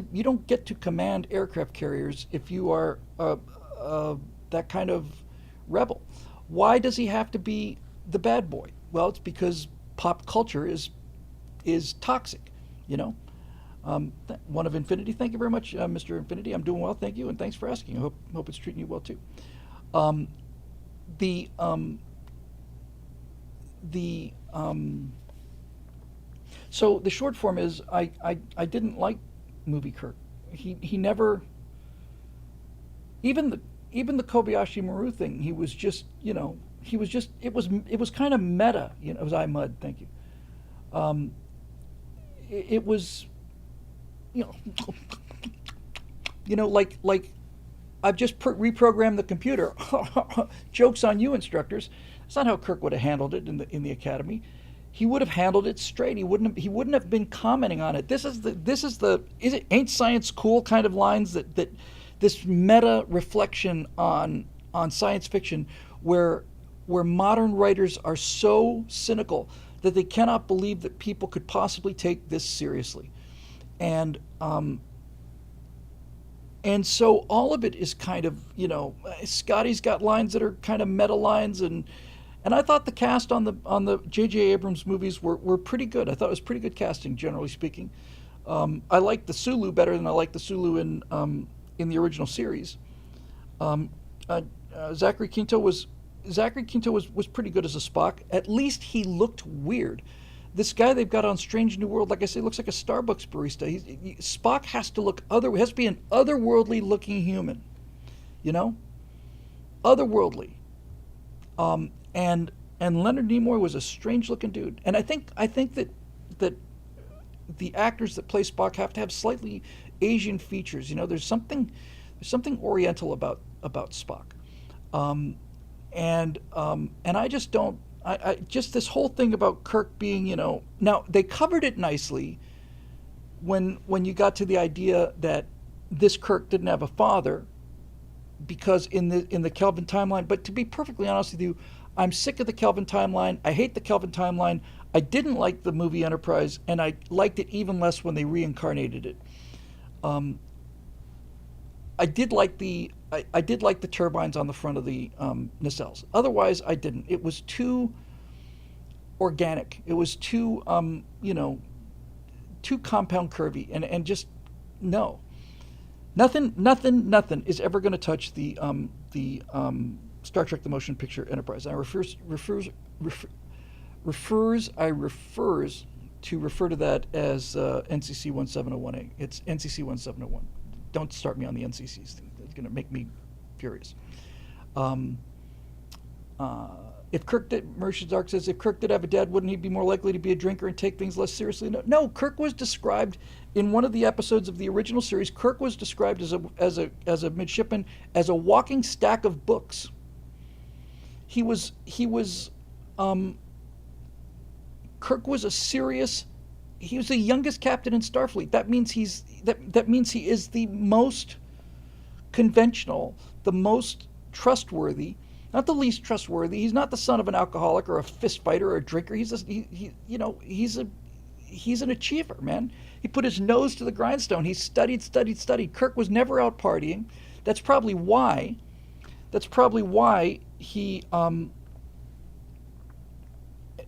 to command aircraft carriers if you are that kind of rebel. Why does he have to be the bad boy? Well, it's because pop culture is toxic. One of Infinity. Thank you very much, Mr. Infinity. I'm doing well, thank you, and thanks for asking. I hope it's treating you well too. So the short form is I didn't like movie Kirk. He never, even the Kobayashi Maru thing. He was just it was kind of meta. It was Mud. Thank you. It was like I've just reprogrammed the computer. Jokes on you, instructors. That's not how Kirk would have handled it in the academy. He would have handled it straight. He wouldn't have been commenting on it. This is the ain't science cool kind of lines that this meta reflection on science fiction where modern writers are so cynical that they cannot believe that people could possibly take this seriously. And so all of it is kind of, Scotty's got lines that are kind of meta lines, and I thought the cast on the J.J. Abrams movies were pretty good. I thought it was pretty good casting, generally speaking. I liked the Sulu better than I liked the Sulu in the original series. Zachary Quinto was pretty good as a Spock. At least he looked weird. This guy they've got on Strange New World, like I say, looks like a Starbucks barista. Spock has to be an otherworldly looking human, otherworldly. And Leonard Nimoy was a strange looking dude. And I think that the actors that play Spock have to have slightly Asian features. There's something Oriental about Spock. And I just don't. I just this whole thing about Kirk being, now they covered it nicely when you got to the idea that this Kirk didn't have a father, because in the Kelvin timeline. But to be perfectly honest with you, I'm sick of the Kelvin timeline. I hate the Kelvin timeline. I didn't like the movie Enterprise, and I liked it even less when they reincarnated it. I did like the turbines on the front of the nacelles. Otherwise, I didn't. It was too organic. It was too too compound curvy, and just no. Nothing is ever going to touch the Star Trek: The Motion Picture Enterprise. I refers to that as NCC 1701A. It's NCC 1701. Don't start me on the NCCs thing. It's going to make me furious. If Kirk did, Merchant Dark says, if Kirk did have a dad, wouldn't he be more likely to be a drinker and take things less seriously? No, no. Kirk was described in one of the episodes of the original series. Kirk was described as a midshipman, as a walking stack of books. Kirk was a serious. He was the youngest captain in Starfleet. That means he is the most conventional, the most trustworthy, not the least trustworthy. He's not the son of an alcoholic or a fist fighter or a drinker. He's an achiever, man. He put his nose to the grindstone. He studied. Kirk was never out partying. That's probably why he.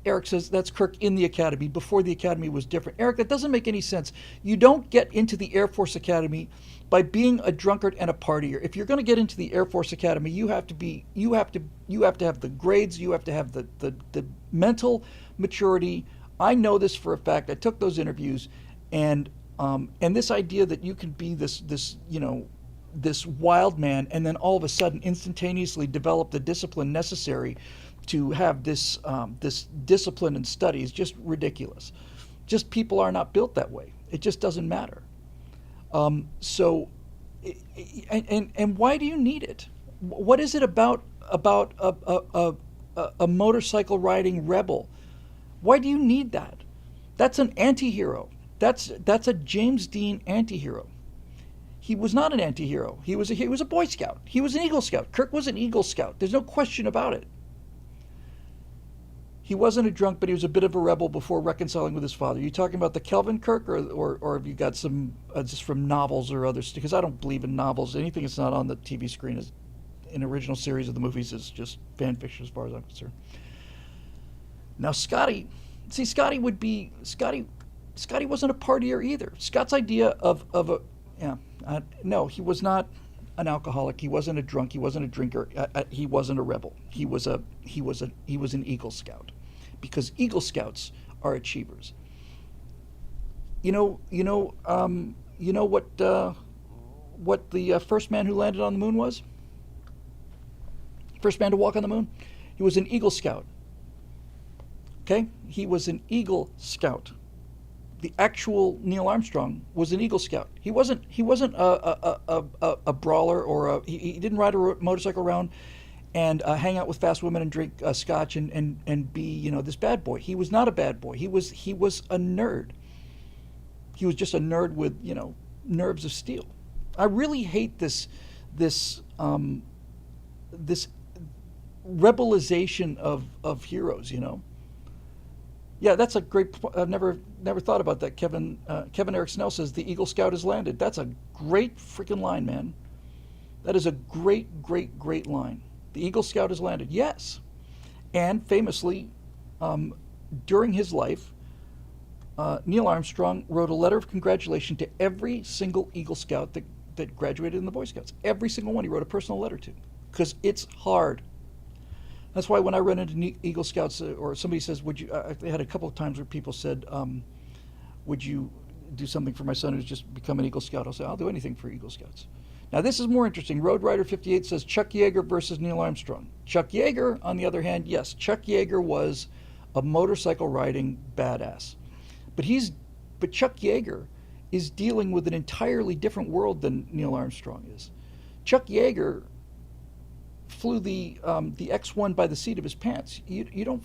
Eric says that's Kirk in the academy. Before the academy was different. Eric, that doesn't make any sense. You don't get into the Air Force Academy by being a drunkard and a partier. If you're going to get into the Air Force Academy, you have to have the grades, you have to have the mental maturity. I know this for a fact. I took those interviews, and this idea that you can be this wild man and then all of a sudden instantaneously develop the discipline necessary to have this discipline and study is just ridiculous. Just people are not built that way. It just doesn't matter. So why do you need it? What is it about a motorcycle riding rebel? Why do you need that? That's an anti-hero. That's a James Dean anti-hero. He was not an anti-hero. He was a Boy Scout. He was an Eagle Scout. Kirk was an Eagle Scout. There's no question about it. He wasn't a drunk, but he was a bit of a rebel before reconciling with his father. Are you talking about the Kelvin Kirk, or have you got some just from novels or others? Because I don't believe in novels. Anything that's not on the TV screen is an original series of the movies is just fan fiction as far as I'm concerned. Now Scotty wasn't a partier either. Scott's idea no, he was not an alcoholic. He wasn't a drunk. He wasn't a drinker. He wasn't a rebel. He was an Eagle Scout, because Eagle Scouts are achievers. You know what the first man who landed on the moon was? First man to walk on the moon? He was an Eagle Scout. Okay? He was an Eagle Scout. The actual Neil Armstrong was an Eagle Scout. He wasn't a brawler, or he didn't ride a motorcycle around and hang out with fast women and drink scotch and be this bad boy. He was not a bad boy. He was a nerd. He was just a nerd with nerves of steel. I really hate this rebelization of heroes. Yeah, that's a great. I've never thought about that. Kevin Eric Snell says the Eagle Scout has landed. That's a great freaking line, man. That is a great line. The Eagle Scout has landed. Yes, and famously, during his life, Neil Armstrong wrote a letter of congratulation to every single Eagle Scout that graduated in the Boy Scouts. Every single one he wrote a personal letter to, because it's hard. That's why when I run into Eagle Scouts, or somebody says, would you, I had a couple of times where people said, would you do something for my son who's just become an Eagle Scout? I'll say, I'll do anything for Eagle Scouts. Now this is more interesting. Road Rider 58 says Chuck Yeager versus Neil Armstrong. Chuck Yeager, on the other hand, yes, Chuck Yeager was a motorcycle riding badass. But Chuck Yeager is dealing with an entirely different world than Neil Armstrong is. Chuck Yeager flew the X-1 by the seat of his pants. You don't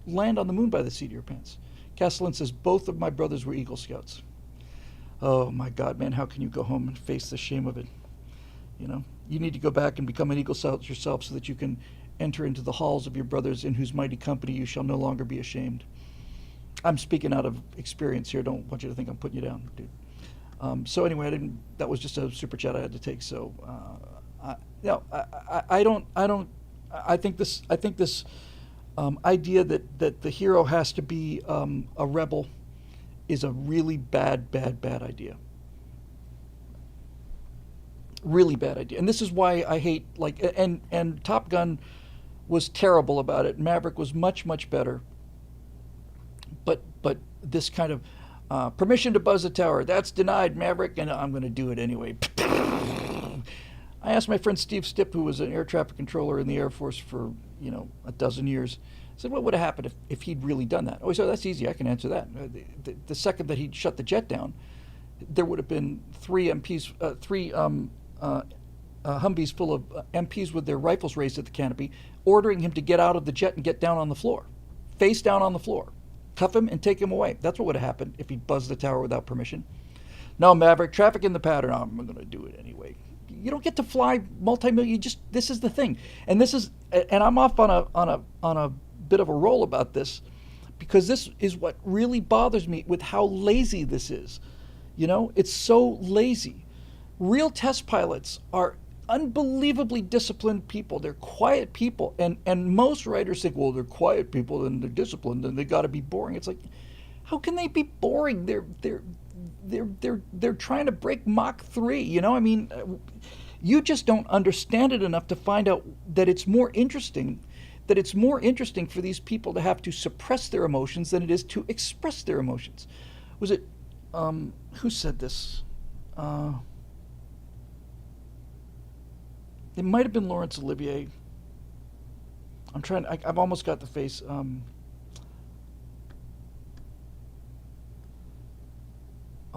land on the moon by the seat of your pants. Castellan says both of my brothers were Eagle Scouts. Oh my God, man, how can you go home and face the shame of it? You need to go back and become an Eagle Scout yourself so that you can enter into the halls of your brothers, in whose mighty company you shall no longer be ashamed. I'm speaking out of experience here. Don't want you to think I'm putting you down, dude. So anyway, that was just a super chat I had to take. So. I think this idea that the hero has to be a rebel is a really bad idea. Really bad idea. And this is why I hate, and Top Gun was terrible about it. Maverick was much better. But this kind of permission to buzz a tower, that's denied, Maverick, and I'm going to do it anyway. I asked my friend Steve Stipp, who was an air traffic controller in the Air Force for, a dozen years. I said, what would have happened if he'd really done that? Oh, he said, that's easy. I can answer that. The second that he'd shut the jet down, there would have been three Humvees full of MPs with their rifles raised at the canopy, ordering him to get out of the jet and get down on the floor, face down on the floor, cuff him and take him away. That's what would have happened if he'd buzzed the tower without permission. No, Maverick, traffic in the pattern. Oh, I'm going to do it anyway. You don't get to fly multi-million. This is the thing, and I'm off on a bit of a roll about this, because this is what really bothers me with how lazy this is. It's so lazy. Real test pilots are unbelievably disciplined people. They're quiet people, and most writers think, well, they're quiet people and they're disciplined and they got to be boring. It's like, how can they be boring? They're trying to break Mach 3. I mean, you just don't understand it enough to find out that it's more interesting. That it's more interesting for these people to have to suppress their emotions than it is to express their emotions. Was it who said this? It might have been Laurence Olivier. I've almost got the face.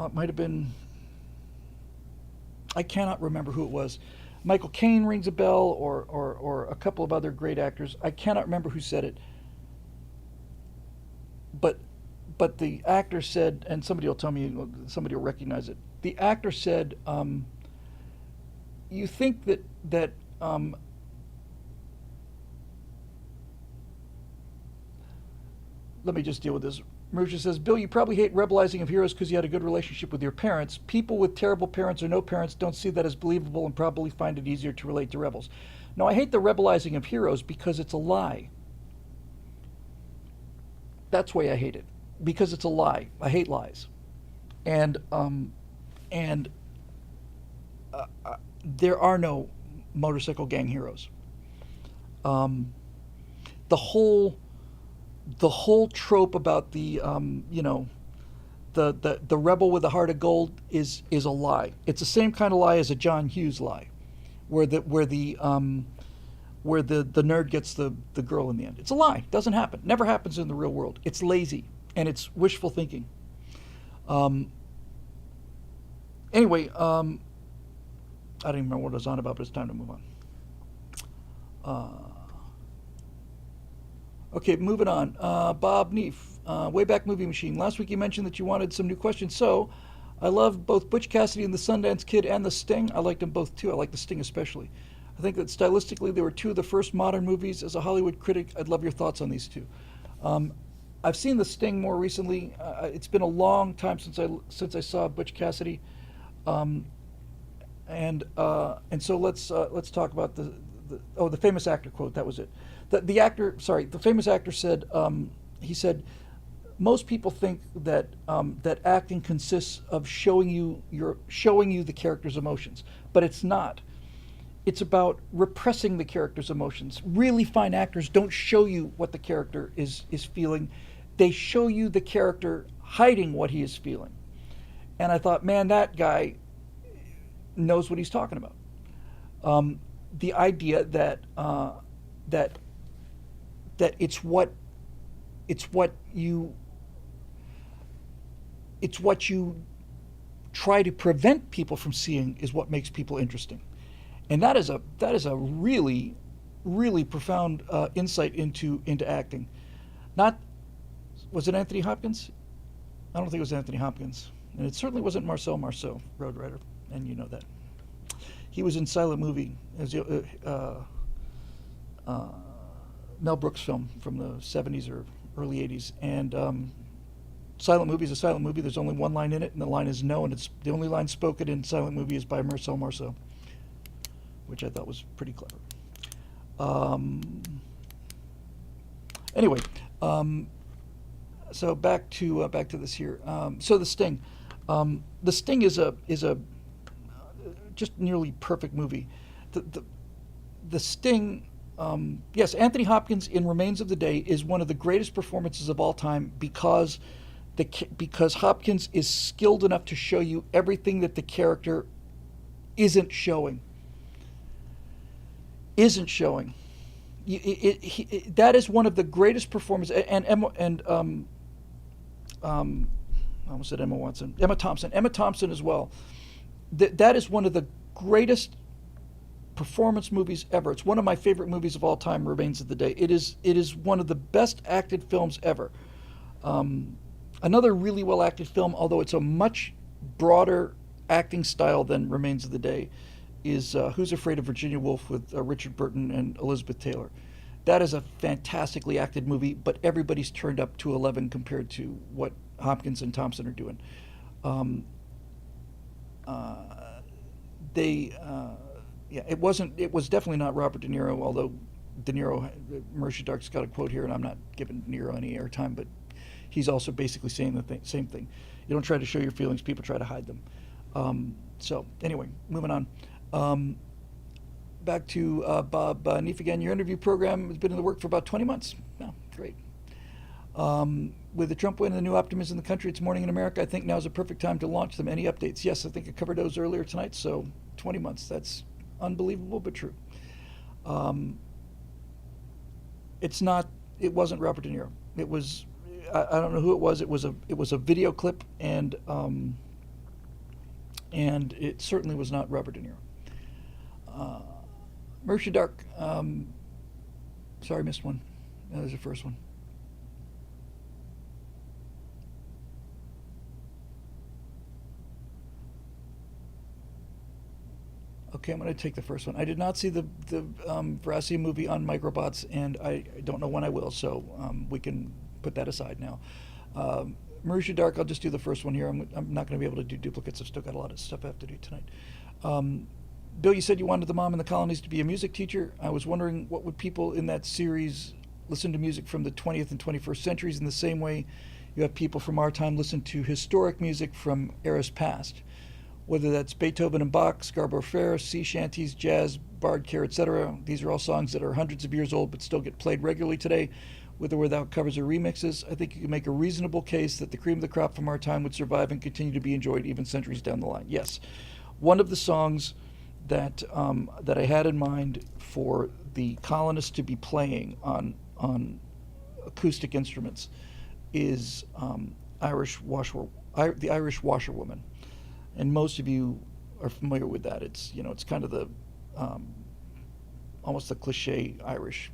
It might have been, I cannot remember who it was. Michael Caine rings a bell, or a couple of other great actors. I cannot remember who said it. But the actor said, and somebody will tell me, somebody will recognize it. The actor said, you think that let me just deal with this. Marusha says, Bill, you probably hate rebelizing of heroes because you had a good relationship with your parents. People with terrible parents or no parents don't see that as believable and probably find it easier to relate to rebels. No, I hate the rebelizing of heroes because it's a lie. That's why I hate it. Because it's a lie. I hate lies. And there are no motorcycle gang heroes. The whole trope about the rebel with a heart of gold is a lie. It's the same kind of lie as a John Hughes lie, where the nerd gets the girl in the end. It's a lie. It doesn't happen. Never happens in the real world. It's lazy and it's wishful thinking. Anyway, I don't even remember what I was on about, but it's time to move on. Okay, moving on. Bob Neef, Wayback Movie Machine. Last week you mentioned that you wanted some new questions, so I love both Butch Cassidy and the Sundance Kid and The Sting. I liked them both too. I like The Sting especially. I think that stylistically they were two of the first modern movies. As a Hollywood critic, I'd love your thoughts on these two. I've seen The Sting more recently. It's been a long time since I saw Butch Cassidy, and so let's talk about the famous actor quote. That was it. The famous actor said, he said, most people think that that acting consists of showing you the character's emotions, but it's not. It's about repressing the character's emotions. Really fine actors don't show you what the character is feeling. They show you the character hiding what he is feeling. And I thought, man, that guy knows what he's talking about. The idea that it's what you try to prevent people from seeing is what makes people interesting, and that is a really, really profound insight into acting. Was it Anthony Hopkins? I don't think it was Anthony Hopkins, and it certainly wasn't Marcel Marceau, Road Rider, and you know that. He was in Silent Movie, as Mel Brooks film from the 70s or early 80s, and Silent Movie is a silent movie. There's only one line in it, and the line is no, and it's the only line spoken in Silent Movie is by Marcel Marceau, which I thought was pretty clever. Anyway, so back to this here. So The Sting. The Sting is a just nearly perfect movie. The Sting. Yes, Anthony Hopkins in Remains of the Day is one of the greatest performances of all time because Hopkins is skilled enough to show you everything that the character isn't showing. isn't showing. That is one of the greatest performances. And I almost said Emma Watson, Emma Thompson as well. That is one of the greatest performance movies ever. It's one of my favorite movies of all time. Remains of the Day. It is one of the best acted films ever. Another really well acted film, although it's a much broader acting style than Remains of the Day, is Who's Afraid of Virginia Woolf with Richard Burton and Elizabeth Taylor. That is a fantastically acted movie, but everybody's turned up to 11 compared to what Hopkins and Thompson are doing. Um, they, yeah, it wasn't. It was definitely not Robert De Niro. Although De Niro, Marisha Dark's got a quote here, and I'm not giving De Niro any airtime, but he's also basically saying the same thing. You don't try to show your feelings; people try to hide them. So anyway, moving on. Um, Back to Bob Neef again. Your interview program has been in the work for about 20 months. Oh, great. With the Trump win and the new optimism in the country, it's morning in America. I think now is a perfect time to launch them. Any updates? Yes, I think I covered those earlier tonight. So 20 months. That's unbelievable, but true. Um, it's not. It wasn't Robert De Niro. It was. I don't know who it was. It was a video clip, and it certainly was not Robert De Niro. Uh, Marisha Dark. Sorry, missed one. That was the first one. Okay, I'm going to take the first one. I did not see the Veracity movie on microbots, and I don't know when I will, so we can put that aside now. Marisha Dark, I'll just do the first one here. I'm not going to be able to do duplicates. I've still got a lot of stuff I have to do tonight. Um, Bill, you said you wanted the mom in the colonies to be a music teacher. I was wondering what would people in that series listen to music from the 20th and 21st centuries in the same way you have people from our time listen to historic music from eras past, whether that's Beethoven and Bach, Scarborough Fair, sea shanties, jazz, bard care, etc. These are all songs that are hundreds of years old but still get played regularly today, with or without covers or remixes. I think you can make a reasonable case that the cream of the crop from our time would survive and continue to be enjoyed even centuries down the line. Yes, one of the songs that I had in mind for the colonists to be playing on acoustic instruments is the Irish Washerwoman, and most of you are familiar with that. It's kind of the almost the cliche Irish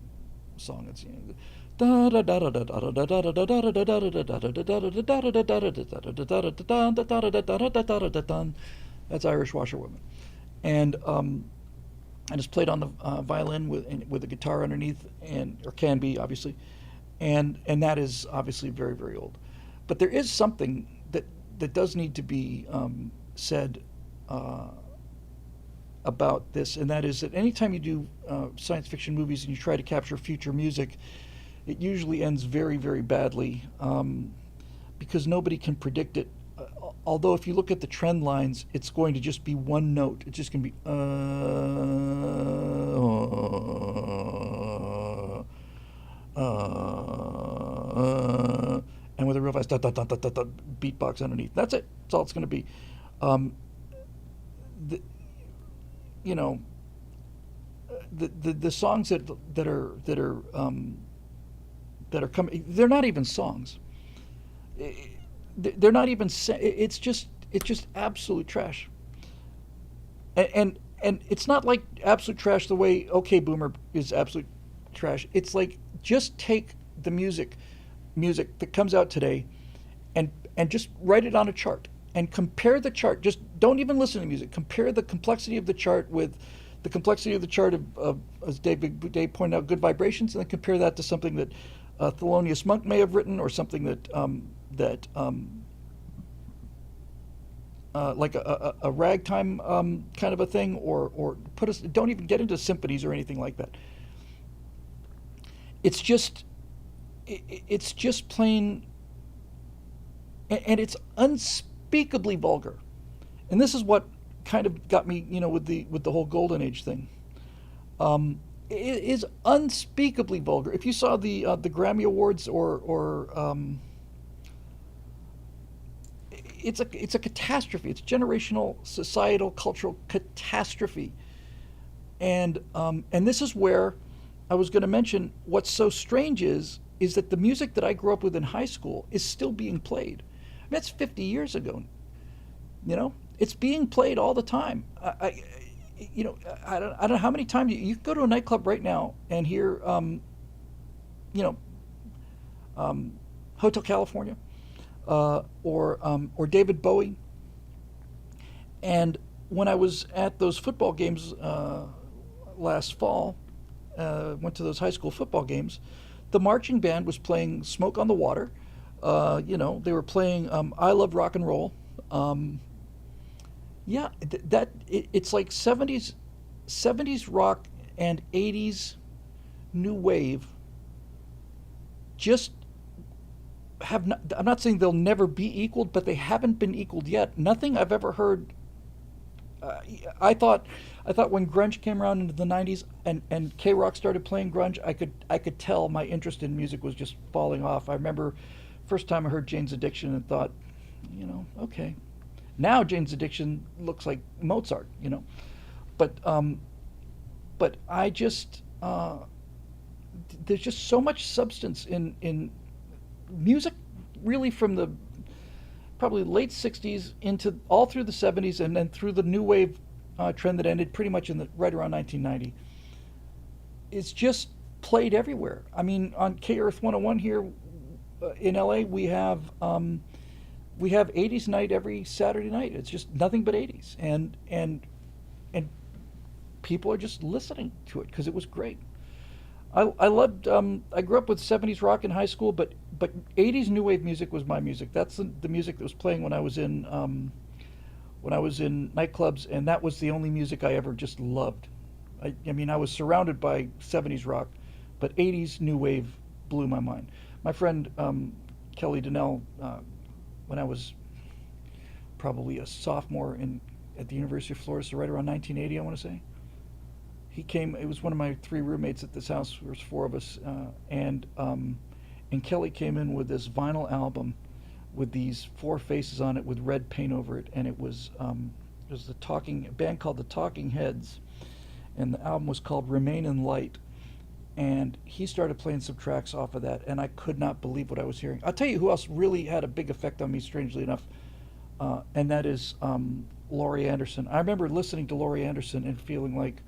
song. It's that's Irish Washerwoman, and it's played on the violin with a guitar underneath, or can be obviously, and that is obviously very very old. But there is something that does need to be said about this, and that is that anytime you do science fiction movies and you try to capture future music, it usually ends very, very badly because nobody can predict it. Although if you look at the trend lines, it's going to just be one note. It's just going to be and with a real fast beatbox underneath. That's it. That's all it's going to be. Um, the, you know, the songs that are coming, they're not even songs. They're not even. It's just absolute trash. And it's not like absolute trash the way OK Boomer is absolute trash. It's like just take the music that comes out today, and just write it on a chart and compare the chart. Just don't even listen to music. Compare the complexity of the chart with the complexity of the chart of as Dave pointed out, Good Vibrations, and then compare that to something that Thelonious Monk may have written, or something that like a ragtime kind of a thing, or don't even get into symphonies or anything like that. It's just plain, and it's unspeakably vulgar, and this is what kind of got me, with the whole Golden Age thing. It is unspeakably vulgar. If you saw the Grammy Awards, or it's a catastrophe. It's generational, societal, cultural catastrophe. And this is where I was going to mention what's so strange is that the music that I grew up with in high school is still being played. I mean, that's 50 years ago. You know, it's being played all the time. I don't know how many times you can go to a nightclub right now and hear, you know, Hotel California, or David Bowie. And when I was at those football games last fall, went to those high school football games, the marching band was playing "Smoke on the Water." They were playing "I Love Rock and Roll." Yeah, it's like seventies rock and 80s new wave. Just have not. I'm not saying they'll never be equaled, but they haven't been equaled yet. Nothing I've ever heard. Uh, I thought when grunge came around into the '90s and K Rock started playing grunge, I could tell my interest in music was just falling off. I remember first time I heard Jane's Addiction and thought, okay. Now Jane's Addiction looks like Mozart, but I just there's just so much substance in music, really from the probably late '60s into all through the '70s and then through the new wave trend that ended pretty much in the right around 1990. It's just played everywhere. I mean, on K Earth 101 here in LA, we have 80s night every Saturday night. It's just nothing but 80s, and people are just listening to it because it was great. I loved. I grew up with '70s rock in high school, but '80s new wave music was my music. That's the music that was playing when I was in nightclubs, and that was the only music I ever just loved. I mean, I was surrounded by '70s rock, but '80s new wave blew my mind. My friend Kelly Donnell, when I was probably a sophomore at the University of Florida, so right around 1980, I want to say. He came. It was one of my three roommates at this house. There was four of us, and Kelly came in with this vinyl album with these four faces on it with red paint over it, and it was a band called the Talking Heads, and the album was called Remain in Light. And he started playing some tracks off of that, and I could not believe what I was hearing. I'll tell you who else really had a big effect on me, strangely enough, and that is Laurie Anderson. I remember listening to Laurie Anderson and feeling like,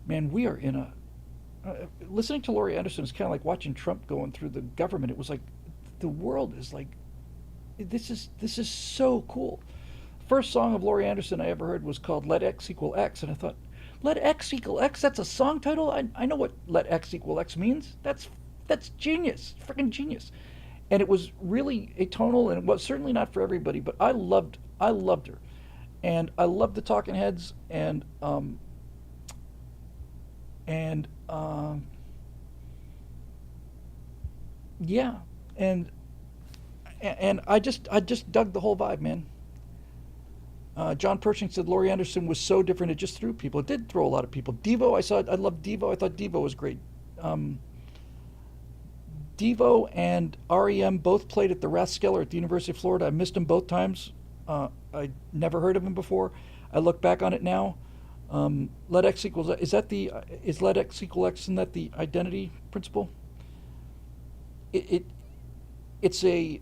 man, we are in a. Listening to Laurie Anderson is kind of like watching Trump going through the government. It was like, the world is like, this is so cool. First song of Laurie Anderson I ever heard was called "Let X Equal X," and I thought, let X equal X, that's a song title? I know what let X equal X means. That's genius, freaking genius. And it was really atonal, and it was certainly not for everybody, but I loved her. And I loved the Talking Heads, and yeah, and I just dug the whole vibe, man. John Pershing said Laurie Anderson was so different it just threw people. It did throw a lot of people. Devo, I loved Devo. I thought Devo was great. Devo and REM both played at the Rathskeller at the University of Florida. I missed them both times. I never heard of them before. I look back on it now. Let X equals is let X equal X, isn't that the identity principle? It's a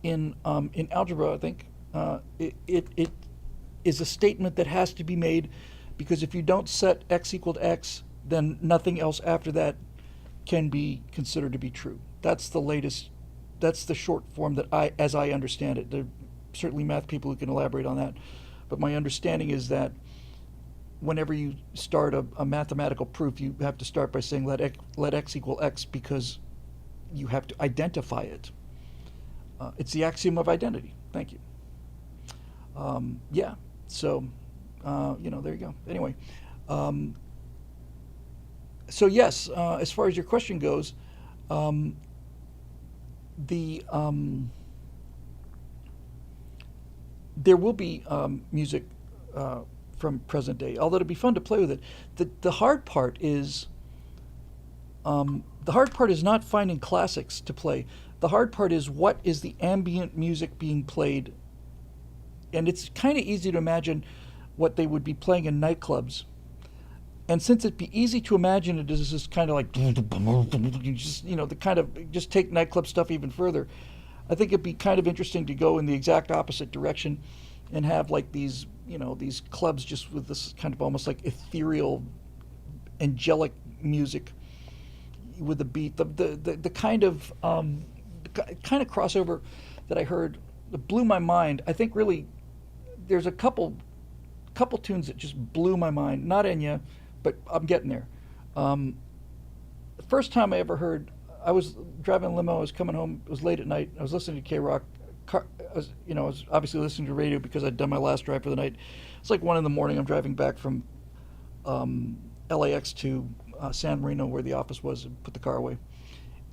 in algebra, I think. It is a statement that has to be made, because if you don't set X equal to X, then nothing else after that can be considered to be true. That's the short form as I understand it. There are certainly math people who can elaborate on that, but my understanding is that whenever you start a mathematical proof, you have to start by saying let X equal X, because you have to identify it. It's the axiom of identity. Thank you. Yeah, so, there you go. Anyway, so yes, as far as your question goes, the there will be music from present day, although it'd be fun to play with it. The hard part is not finding classics to play. The hard part is what is the ambient music being played. And it's kind of easy to imagine what they would be playing in nightclubs. And since it'd be easy to imagine it as this kind of like, you just, the kind of, just take nightclub stuff even further, I think it'd be kind of interesting to go in the exact opposite direction and have like these, these clubs just with this kind of almost like ethereal, angelic music with the beat. The kind of crossover that I heard that blew my mind. I think really there's a couple tunes that just blew my mind. Not Enya, but I'm getting there. The first time I ever heard, I was driving a limo. I was coming home. It was late at night. I was listening to K-Rock. I was obviously listening to radio because I'd done my last drive for the night. It's like 1 a.m. I'm driving back from LAX to San Marino, where the office was, and put the car away.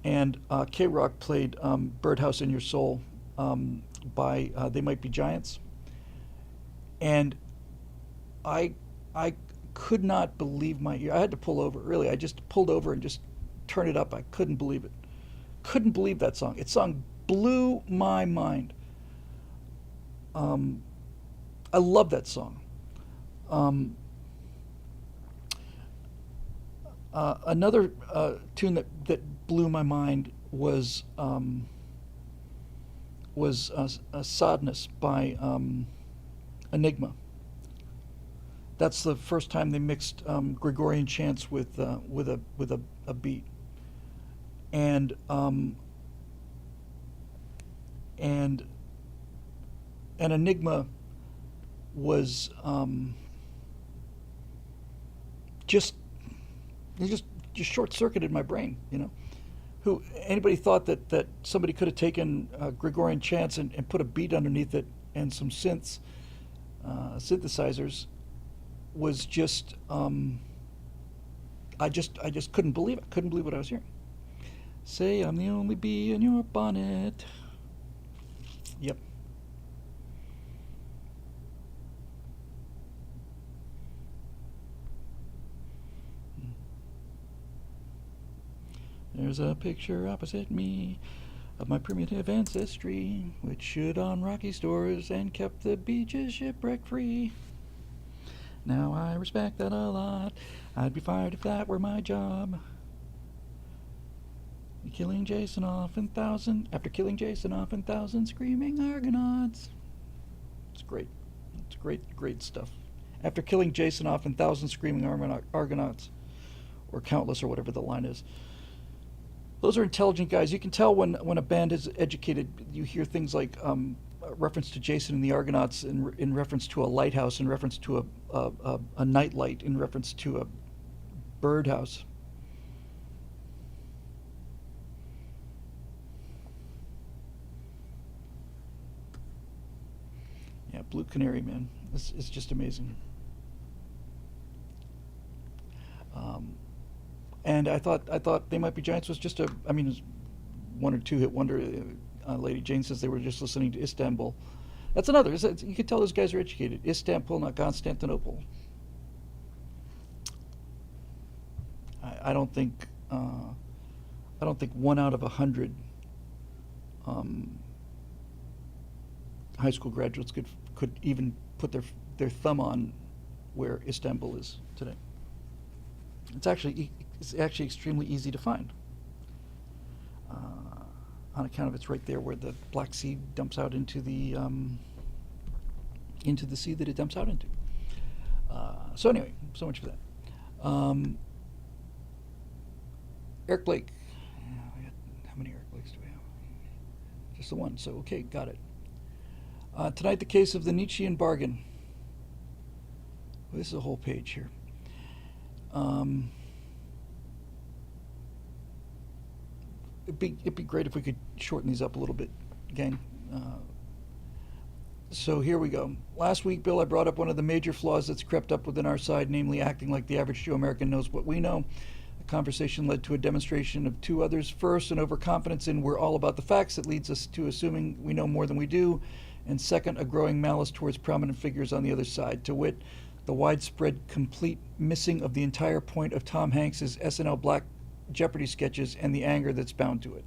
And K-Rock played Birdhouse in Your Soul by They Might Be Giants. And I could not believe my ear. I had to pull over, really. I just pulled over and just turned it up. I couldn't believe it. Couldn't believe that song. It song blew my mind. I love that song. Another tune that blew my mind was Sadness by Enigma. That's the first time they mixed Gregorian chants with a beat, and Enigma was just short circuited my brain. Who anybody thought that somebody could have taken Gregorian chants and put a beat underneath it and some synthesizers was just I just couldn't believe it. Couldn't believe what I was hearing. Say I'm the only bee in your bonnet. Yep. There's a picture opposite me of my primitive ancestry, which stood on rocky shores and kept the beaches shipwreck free. Now I respect that a lot. I'd be fired if that were my job. After killing Jason off in thousand screaming Argonauts. It's great. It's great stuff. After killing Jason off in 1,000 screaming Argonauts, or countless, or whatever the line is. Those are intelligent guys. You can tell when a band is educated. You hear things like reference to Jason and the Argonauts in reference to a lighthouse, in reference to a nightlight, in reference to a birdhouse. Yeah, Blue Canary, man. This is just amazing. And I thought They Might Be Giants was just it was 1 or 2 hit wonder. Lady Jane says they were just listening to Istanbul. That's another. You can tell those guys are educated. Istanbul, not Constantinople. I don't think 1 out of 100 high school graduates could even put their thumb on where Istanbul is today. It's actually extremely easy to find, on account of it's right there where the Black Sea dumps out into the sea that it dumps out into. So anyway, so much for that. Eric Blake. How many Eric Blakes do we have? Just the one. So okay, got it. Tonight, the case of the Nietzschean bargain. Well, this is a whole page here. It'd be great if we could shorten these up a little bit, gang. So here we go. Last week, Bill, I brought up one of the major flaws that's crept up within our side, namely acting like the average Joe American knows what we know. The conversation led to a demonstration of 2 others. First, an overconfidence in we're all about the facts that leads us to assuming we know more than we do. And second, a growing malice towards prominent figures on the other side, to wit, the widespread, complete missing of the entire point of Tom Hanks's SNL Black Jeopardy sketches and the anger that's bound to it.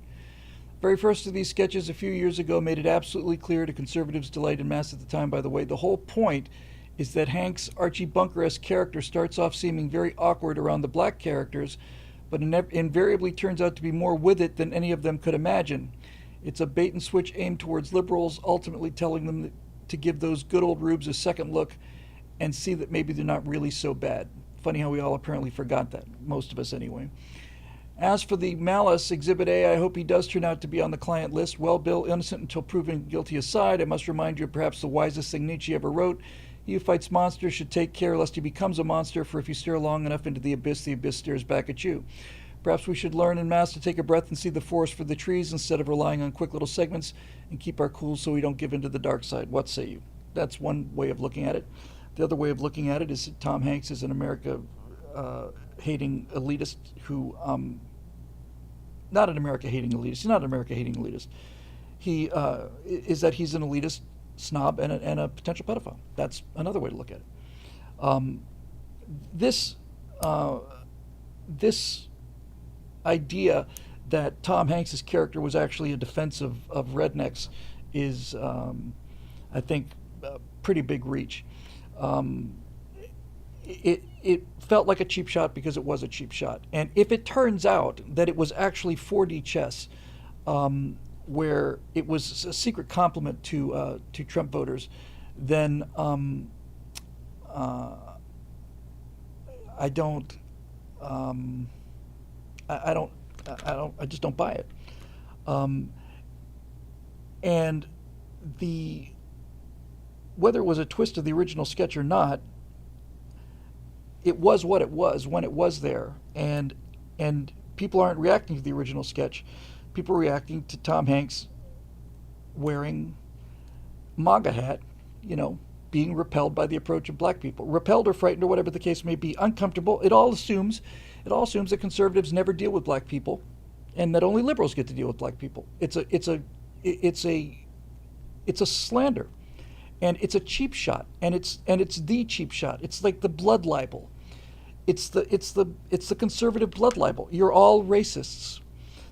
Very first of these sketches a few years ago made it absolutely clear to conservatives' delight and mass at the time, by the way, the whole point is that Hank's Archie Bunker-esque character starts off seeming very awkward around the black characters, but invariably turns out to be more with it than any of them could imagine. It's a bait and switch aimed towards liberals, ultimately telling them to give those good old rubes a second look and see that maybe they're not really so bad. Funny how we all apparently forgot that, most of us anyway. As for the malice, Exhibit A, I hope he does turn out to be on the client list. Well, Bill, innocent until proven guilty aside, I must remind you of perhaps the wisest thing Nietzsche ever wrote. He who fights monsters should take care lest he becomes a monster, for if you stare long enough into the abyss stares back at you. Perhaps we should learn en masse to take a breath and see the forest for the trees instead of relying on quick little segments, and keep our cool so we don't give in to the dark side. What say you? That's one way of looking at it. The other way of looking at it is that Tom Hanks is an America hating elitist who, not an America hating elitist, he's not an America hating elitist. He is that he's an elitist snob and a potential pedophile. That's another way to look at it. This idea that Tom Hanks's character was actually a defense of rednecks is, I think, a pretty big reach. It felt like a cheap shot because it was a cheap shot. And if it turns out that it was actually 4D chess, where it was a secret compliment to Trump voters, then I just don't buy it. And whether it was a twist of the original sketch or not, it was what it was when it was there, and people aren't reacting to the original sketch. People are reacting to Tom Hanks wearing MAGA hat, being repelled by the approach of black people, repelled or frightened or whatever the case may be, uncomfortable. It all assumes that conservatives never deal with black people, and that only liberals get to deal with black people. It's a slander, and it's a cheap shot, and it's the cheap shot. It's like the blood libel. It's the conservative blood libel. You're all racists.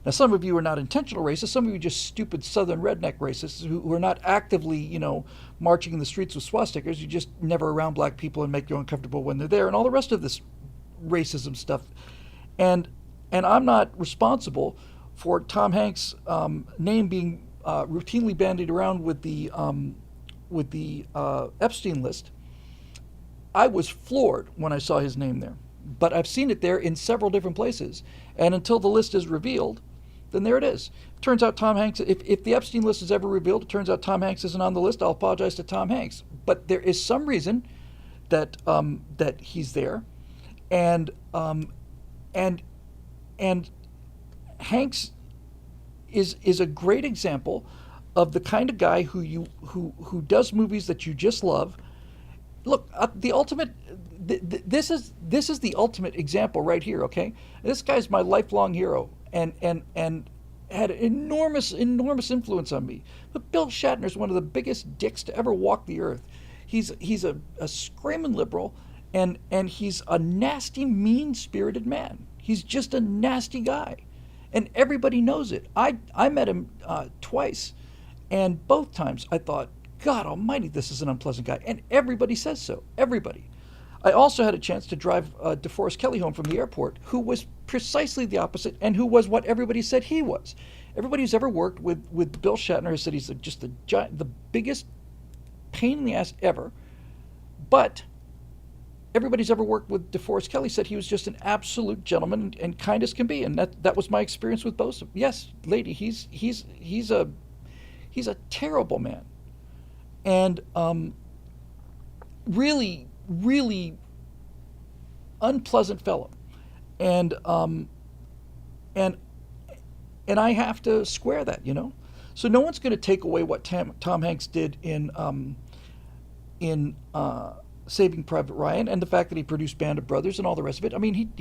Now, some of you are not intentional racists. Some of you are just stupid Southern redneck racists who are not actively, marching in the streets with swastikas. You just never around black people and make you uncomfortable when they're there, and all the rest of this racism stuff. And I'm not responsible for Tom Hanks' name being routinely bandied around with the Epstein list. I was floored when I saw his name there, but I've seen it there in several different places. And until the list is revealed, then there it is. It turns out Tom Hanks, if the Epstein list is ever revealed, it turns out Tom Hanks isn't on the list. I'll apologize to Tom Hanks. But there is some reason that he's there, and Hanks is a great example of the kind of guy who does movies that you just love. Look, the ultimate. This is the ultimate example right here. Okay, this guy's my lifelong hero, and had enormous influence on me. But Bill Shatner is one of the biggest dicks to ever walk the earth. He's a screaming liberal, and he's a nasty, mean-spirited man. He's just a nasty guy, and everybody knows it. I met him twice, and both times I thought, God almighty, this is an unpleasant guy. And everybody says so. Everybody. I also had a chance to drive DeForest Kelley home from the airport, who was precisely the opposite, and who was what everybody said he was. Everybody who's ever worked with Bill Shatner has said he's just the biggest pain in the ass ever. But everybody who's ever worked with DeForest Kelley said he was just an absolute gentleman and kind as can be. And that was my experience with both. Yes, lady, he's a terrible man. And really, really unpleasant fellow, and I have to square that, So no one's going to take away what Tom Hanks did in Saving Private Ryan, and the fact that he produced Band of Brothers and all the rest of it. I mean,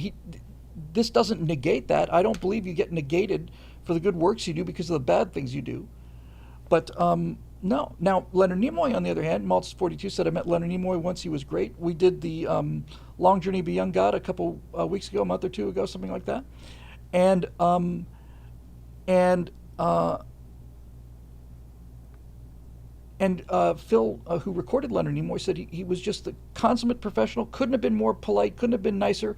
this doesn't negate that. I don't believe you get negated for the good works you do because of the bad things you do. But no. Now, Leonard Nimoy, on the other hand, Maltz42 said, I met Leonard Nimoy once. He was great. We did the Long Journey of a Young God a couple weeks ago, a month or two ago, something like that. And And Phil, who recorded Leonard Nimoy, said he was just the consummate professional. Couldn't have been more polite. Couldn't have been nicer.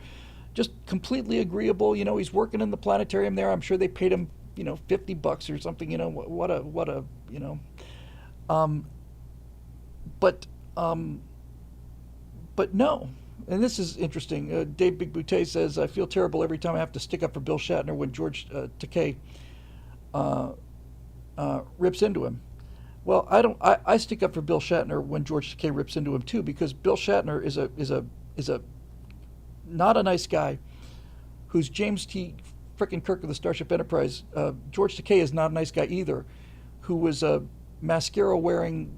Just completely agreeable. He's working in the planetarium there. I'm sure they paid him, $50 or something. What a. Um, but but no. And this is interesting. Dave Big Boutte says, I feel terrible every time I have to stick up for Bill Shatner when George Takei rips into him. Well, I don't. I stick up for Bill Shatner when George Takei rips into him too, because Bill Shatner is a not a nice guy, who's James T. frickin' Kirk of the Starship Enterprise. George Takei is not a nice guy either, who was a mascara wearing,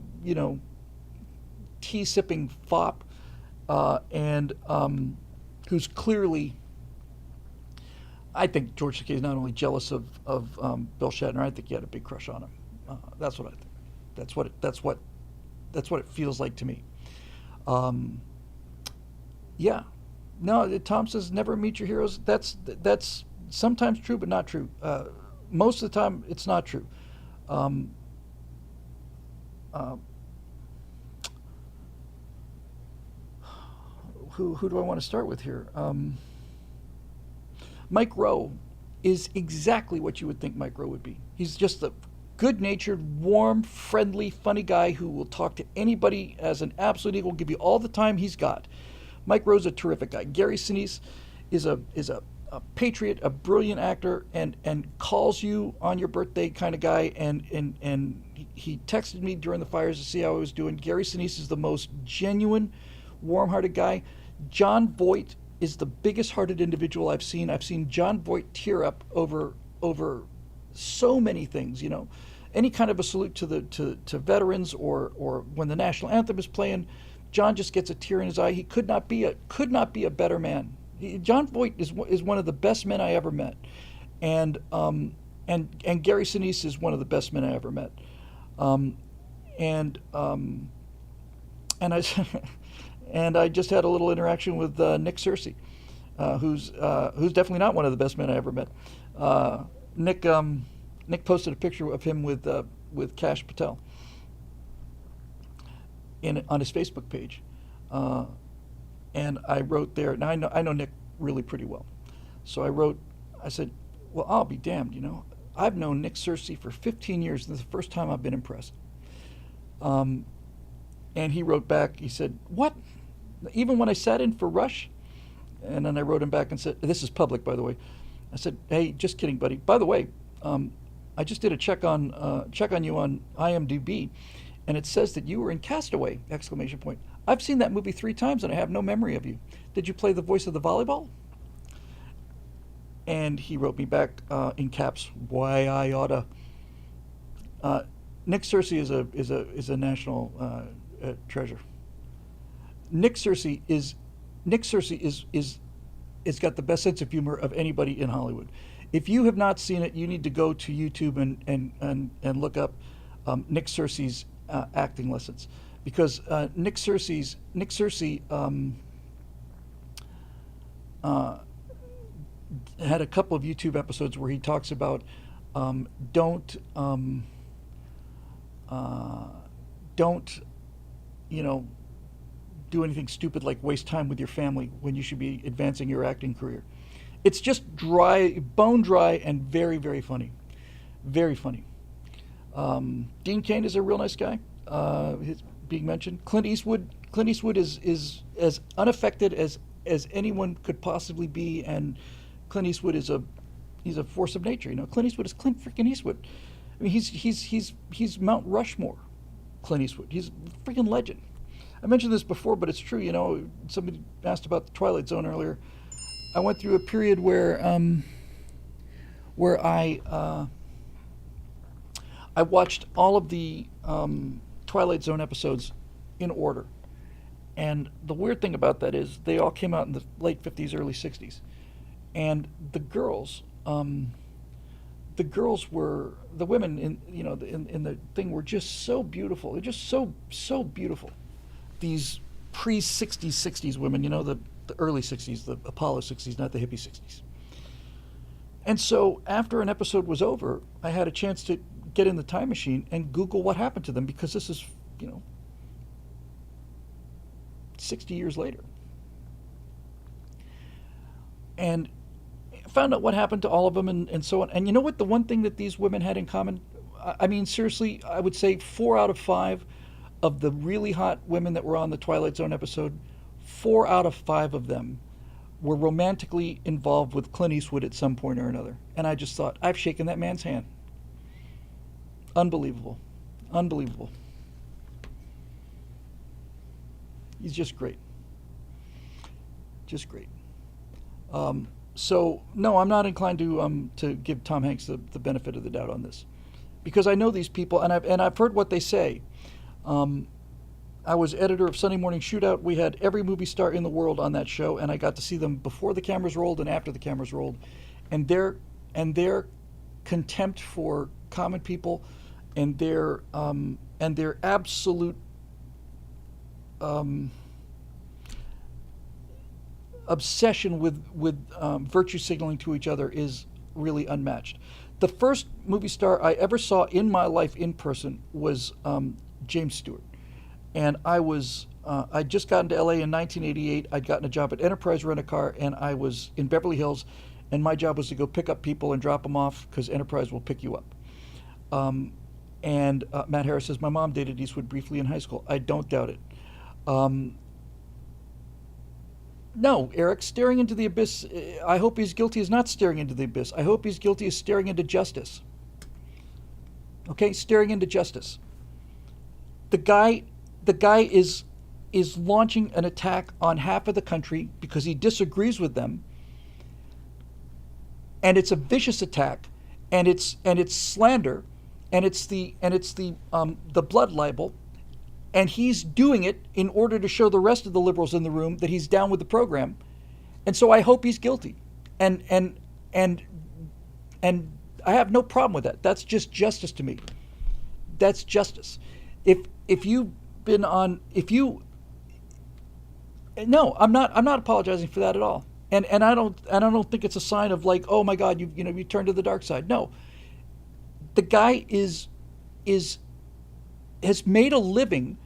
tea sipping fop, and who's clearly. I think George Takei is not only jealous of Bill Shatner. I think he had a big crush on him. That's what I think. That's what it feels like to me. Yeah. No, Tom says never meet your heroes. That's sometimes true, but not true. Most of the time, it's not true. Who do I want to start with here? Mike Rowe is exactly what you would think Mike Rowe would be. He's just a good-natured, warm, friendly, funny guy who will talk to anybody as an absolute equal, give you all the time he's got. Mike Rowe's a terrific guy. Gary Sinise is a patriot, a brilliant actor, and calls you on your birthday kind of guy. And he texted me during the fires to see how I was doing. Gary Sinise is the most genuine, warm-hearted guy. John Voight is the biggest-hearted individual I've seen. I've seen John Voight tear up over so many things, any kind of a salute to veterans or when the national anthem is playing, John just gets a tear in his eye. He could not be a better man. John Voight is one of the best men I ever met, and Gary Sinise is one of the best men I ever met, and I and I just had a little interaction with Nick Searcy, who's definitely not one of the best men I ever met. Nick posted a picture of him with Kash Patel on his Facebook page, and I wrote there. Now I know Nick really pretty well, so I said, well, I'll be damned. I've known Nick Searcy for 15 years, and this is the first time I've been impressed. And he wrote back. He said, what? Even when I sat in for Rush? And then I wrote him back and said, this is public, by the way. I said, hey, just kidding, buddy. By the way, I just did a check on you on IMDb, and it says that you were in Castaway! ! I've seen that movie 3 times, and I have no memory of you. Did you play the voice of the volleyball? And he wrote me back in caps, why I oughta. Nick Searcy is a national treasure. Nick Searcy is got the best sense of humor of anybody in Hollywood. If you have not seen it, you need to go to YouTube and look up Nick Searcy's acting lessons, because Nick Searcy had a couple of YouTube episodes where he talks about don't do anything stupid like waste time with your family when you should be advancing your acting career. It's just dry, bone dry, and very, very funny. Very funny. Dean Cain is a real nice guy. He's being mentioned. Clint Eastwood is as unaffected as anyone could possibly be, and Clint Eastwood he's a force of nature. Clint Eastwood is Clint freaking Eastwood. I mean, he's Mount Rushmore. Clint Eastwood. He's a freaking legend. I mentioned this before, but it's true. Somebody asked about the Twilight Zone earlier. I went through a period where I watched all of the Twilight Zone episodes in order, and the weird thing about that is they all came out in the late 50s, early 60s, and the women in the thing were just so beautiful. They're just so beautiful. These pre-60s women, the early 60s, the Apollo 60s, not the hippie 60s. And so after an episode was over, I had a chance to get in the time machine and Google what happened to them, because this is, you know, 60 years later. And found out what happened to all of them, and so on. And you know what? The one thing that these women had in common, I mean, seriously, I would say 4 out of 5 of the really hot women that were on the Twilight Zone episode, 4 out of 5 of them were romantically involved with Clint Eastwood at some point or another. And I just thought, I've shaken that man's hand. Unbelievable. Unbelievable. He's just great. Just great. So no, I'm not inclined to give Tom Hanks the benefit of the doubt on this, because I know these people, and I've heard what they say. I was editor of Sunday Morning Shootout. We had every movie star in the world on that show, and I got to see them before the cameras rolled and after the cameras rolled, and their contempt for common people, and their absolute obsession with virtue signaling to each other is really unmatched. The first movie star I ever saw in my life in person was James Stewart. And I'd just gotten to LA in 1988. I'd gotten a job at Enterprise Rent-A-Car, and I was in Beverly Hills, and my job was to go pick up people and drop them off, because Enterprise will pick you up. And Matt Harris says, my mom dated Eastwood briefly in high school. I don't doubt it. No, Eric, staring into the abyss, I hope he's guilty is not staring into the abyss. I hope he's guilty is staring into justice. Okay, staring into justice. The guy is launching an attack on half of the country because he disagrees with them, and it's a vicious attack, and it's slander, and it's the blood libel, and he's doing it in order to show the rest of the liberals in the room that he's down with the program, and so I hope he's guilty, and I have no problem with that. That's just justice to me. That's justice. If you've been on, no, I'm not apologizing for that at all, and I don't think it's a sign of like, oh my God, you turned to the dark side. No, the guy has made a living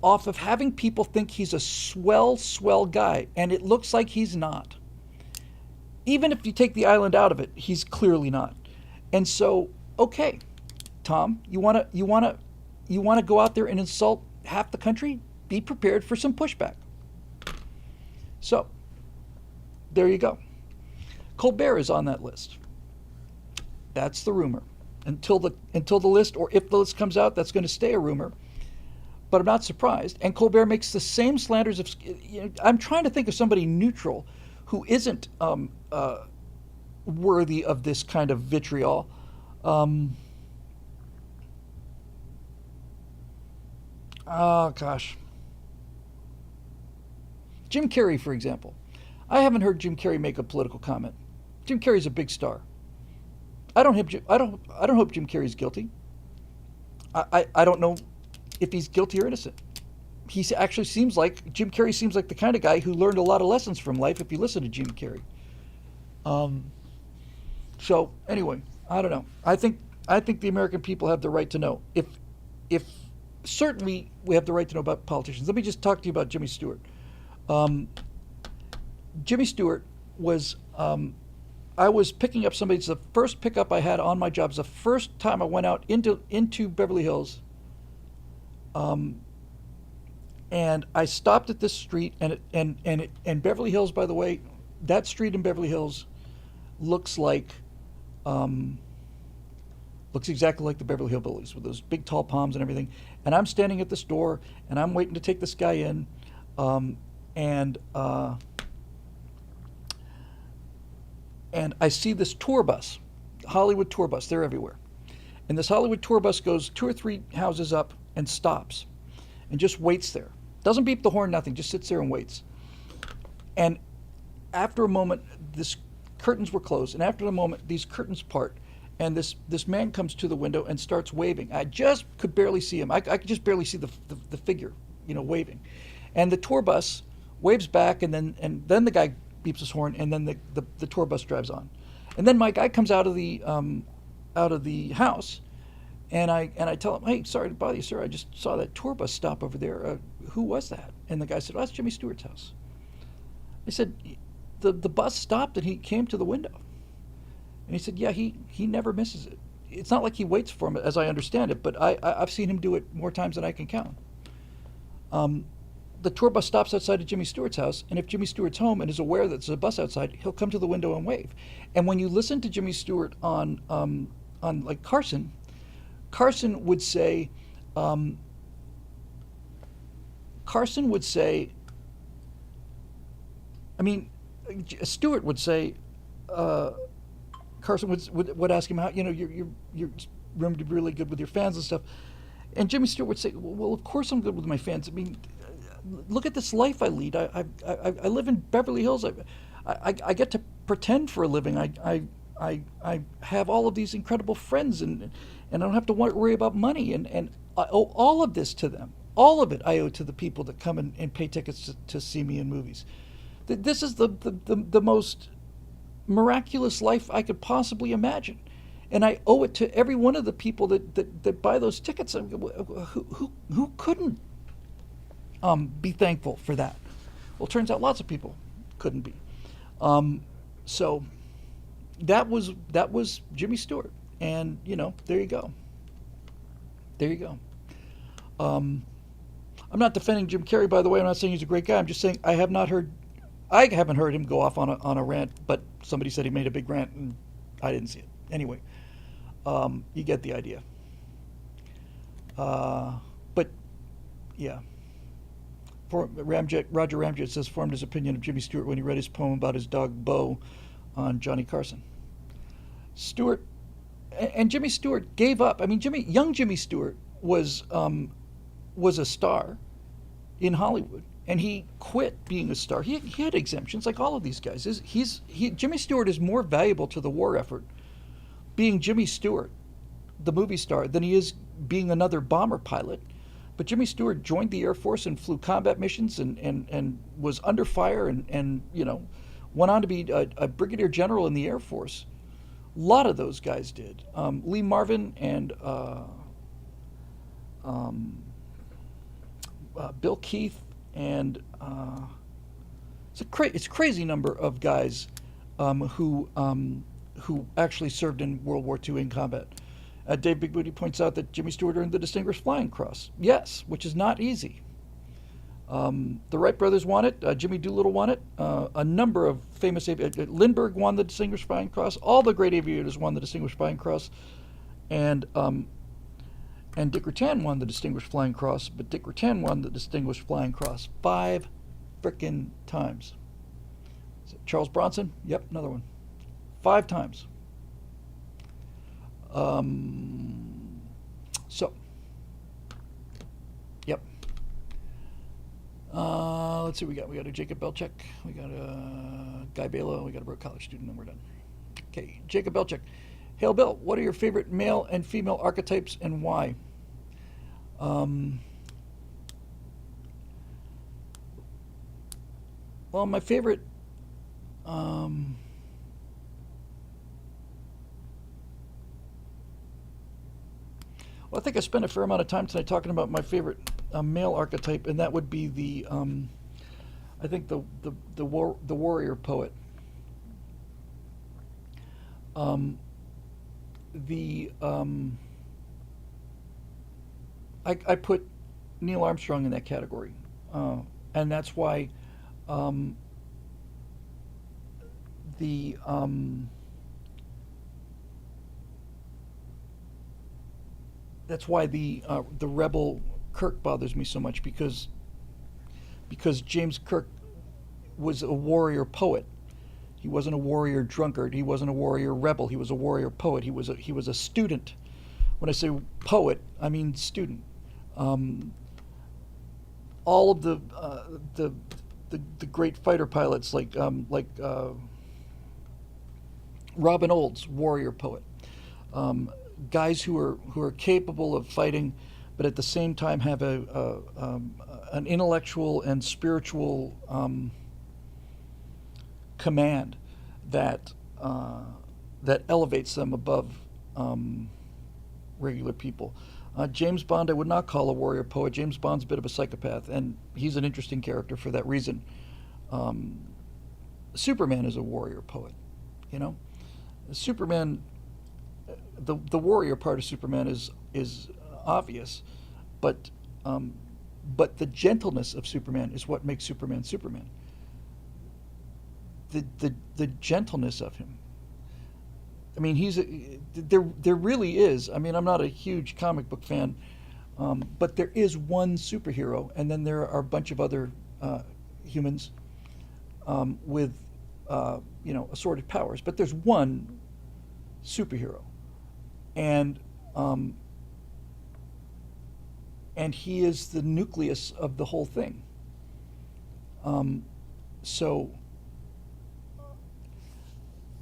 off of having people think he's a swell guy, and it looks like he's not. Even if you take the island out of it, he's clearly not. And so, okay, Tom, you wanna go out there and insult half the country? Be prepared for some pushback. So, there you go. Colbert is on that list. That's the rumor. Until the list, or if the list comes out, that's going to stay a rumor. But I'm not surprised. And Colbert makes the same slanders of. I'm trying to think of somebody neutral who isn't worthy of this kind of vitriol. Oh gosh. Jim Carrey, for example. I haven't heard Jim Carrey make a political comment. Jim Carrey's a big star. I don't hope Jim Carrey's guilty. I don't know if he's guilty or innocent. He actually seems like Jim Carrey seems like the kind of guy who learned a lot of lessons from life if you listen to Jim Carrey. So anyway, I don't know. I think the American people have the right to know. If certainly we have the right to know about politicians. Let me just talk to you about Jimmy Stewart. Jimmy Stewart was. I was picking up somebody. It's the first pickup I had on my job. It's the first time I went out into Beverly Hills. And I stopped at this street, and Beverly Hills, by the way, that street in Beverly Hills looks exactly like the Beverly Hillbillies with those big tall palms and everything. And I'm standing at this door, and I'm waiting to take this guy in, and I see this tour bus, Hollywood tour bus. They're everywhere. And this Hollywood tour bus goes 2 or 3 houses up and stops and just waits there. Doesn't beep the horn, nothing, just sits there and waits. And after a moment, this curtains were closed, and after a moment, these curtains part, and this man comes to the window and starts waving. I just could barely see him. I could just barely see the figure, waving. And the tour bus waves back, and then the guy beeps his horn, and then the tour bus drives on. And then my guy comes out of the house, And I tell him, hey, sorry to bother you, sir. I just saw that tour bus stop over there. Who was that? And the guy said, oh, that's Jimmy Stewart's house. I said, the bus stopped and he came to the window. And he said, yeah, he never misses it. It's not like he waits for him, as I understand it, but I've seen him do it more times than I can count. Um, the tour bus stops outside of Jimmy Stewart's house, and if Jimmy Stewart's home and is aware that there's a bus outside, he'll come to the window and wave. And when you listen to Jimmy Stewart on like Carson would say, um, Carson would say, I mean, Stewart would say, uh, Carson would ask him how, you're room to be really good with your fans and stuff. And Jimmy Stewart would say, well, of course I'm good with my fans. I mean, look at this life I lead. I live in Beverly Hills. I get to pretend for a living. I have all of these incredible friends, and I don't have to worry about money. And I owe all of this to them. All of it I owe to the people that come and pay tickets to see me in movies. This is the most miraculous life I could possibly imagine. And I owe it to every one of the people that buy those tickets. Who couldn't be thankful for that? Well, it turns out lots of people couldn't be. So that was Jimmy Stewart, and there you go. There you go. I'm not defending Jim Carrey, by the way. I'm not saying he's a great guy. I'm just saying I haven't heard him go off on a rant, but somebody said he made a big rant, and I didn't see it. Anyway, you get the idea. But yeah, Roger Ramjet says formed his opinion of Jimmy Stewart when he read his poem about his dog Bo on Johnny Carson. Stewart and Jimmy Stewart gave up. I mean, young Jimmy Stewart was a star in Hollywood, and he quit being a star. He had exemptions like all of these guys. Jimmy Stewart is more valuable to the war effort being Jimmy Stewart, the movie star, than he is being another bomber pilot. But Jimmy Stewart joined the Air Force and flew combat missions and was under fire and went on to be a brigadier general in the Air Force. A lot of those guys did. Lee Marvin and Bill Keith and it's a crazy number of guys who actually served in World War II in combat. Dave Big Booty points out that Jimmy Stewart earned the Distinguished Flying Cross. Yes, which is not easy. The Wright brothers won it. Jimmy Doolittle won it. A number of famous Lindbergh won the Distinguished Flying Cross. All the great aviators won the Distinguished Flying Cross, and Dick Rutan won the Distinguished Flying Cross. But Dick Rutan won the Distinguished Flying Cross 5 frickin' times. Charles Bronson, yep, another one, 5 times. So, yep. Let's see what we got. We got a Jacob Belchek. We got a Guy Balo. We got a Brook College student, and we're done. Okay, Jacob Belchek. Hail Bill, what are your favorite male and female archetypes and why? Well, my favorite... Well, I think I spent a fair amount of time tonight talking about my favorite male archetype, and that would be I think the warrior poet. I put Neil Armstrong in that category, and that's why the rebel Kirk bothers me so much because James Kirk was a warrior poet. He wasn't a warrior drunkard. He wasn't a warrior rebel. He was a warrior poet. He was a student. When I say poet, I mean student. All of the great fighter pilots like Robin Olds, warrior poet. Guys who are capable of fighting, but at the same time have an intellectual and spiritual command that elevates them above regular people. James Bond, I would not call a warrior poet. James Bond's a bit of a psychopath, and he's an interesting character for that reason. Um, Superman is a warrior poet, you know. Superman, the warrior part of Superman is obvious, but the gentleness of Superman is what makes Superman Superman. The gentleness of him. I mean, there really is. I mean, I'm not a huge comic book fan, but there is one superhero, and then there are a bunch of other humans with assorted powers. But there's one superhero, and he is the nucleus of the whole thing. So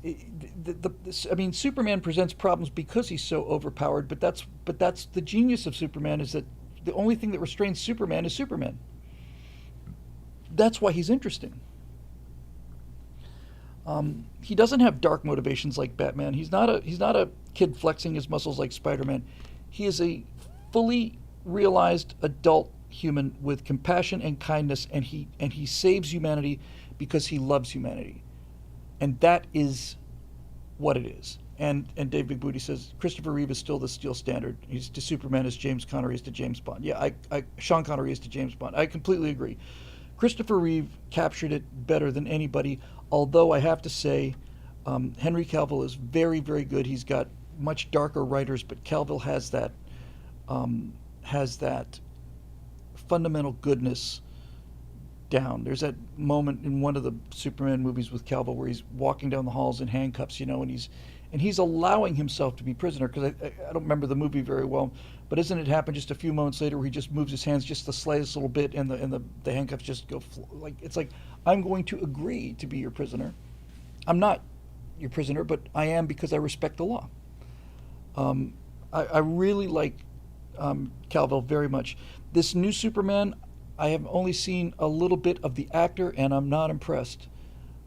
I mean, Superman presents problems because he's so overpowered. But that's the genius of Superman, is that the only thing that restrains Superman is Superman. That's why he's interesting. He doesn't have dark motivations like Batman. He's not a kid flexing his muscles like Spider-Man. He is a fully realized adult human with compassion and kindness, and he saves humanity because he loves humanity. And that is what it is. And Dave Big Booty says Christopher Reeve is still the steel standard. He's to Superman as James Connery is to James Bond. Yeah, Sean Connery is to James Bond. I completely agree. Christopher Reeve captured it better than anybody. Although I have to say, Henry Cavill is very, very good. He's got much darker writers, but Cavill has that fundamental goodness down. There's that moment in one of the Superman movies with Cavill where he's walking down the halls in handcuffs, and he's allowing himself to be prisoner, because I don't remember the movie very well, but doesn't it happen just a few moments later where he just moves his hands just the slightest little bit, and the handcuffs just go it's like, I'm going to agree to be your prisoner. I'm not your prisoner, but I am because I respect the law. I really like Cavill very much. This new Superman, I have only seen a little bit of the actor, and I'm not impressed.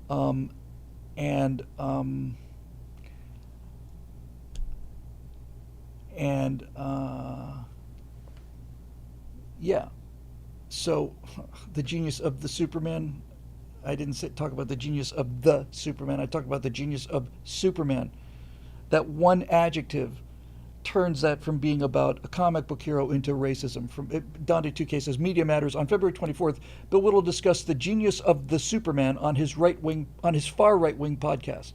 And yeah. So the genius of the Superman, I didn't talk about the genius of the Superman. I talked about the genius of Superman. That one adjective turns that from being about a comic book hero into racism. From Dante 2K says, Media Matters on February 24th, Bill Whittle discussed the genius of the Superman on his far right wing podcast.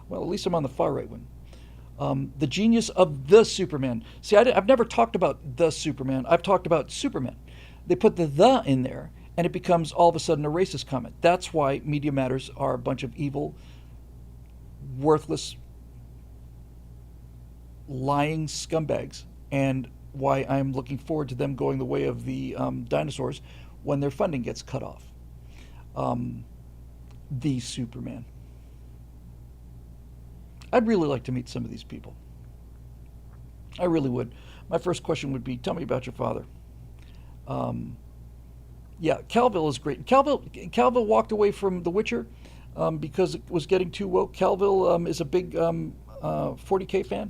Well, at least I'm on the far right wing. The genius of the Superman. See, I've never talked about the Superman. I've talked about Superman. They put the in there, and it becomes all of a sudden a racist comment. That's why Media Matters are a bunch of evil, worthless, lying scumbags, and why I'm looking forward to them going the way of the dinosaurs when their funding gets cut off. The Superman. I'd really like to meet some of these people. I really would. My first question would be, tell me about your father. Yeah, Calville is great. Calville walked away from The Witcher because it was getting too woke. Calville is a big 40K fan.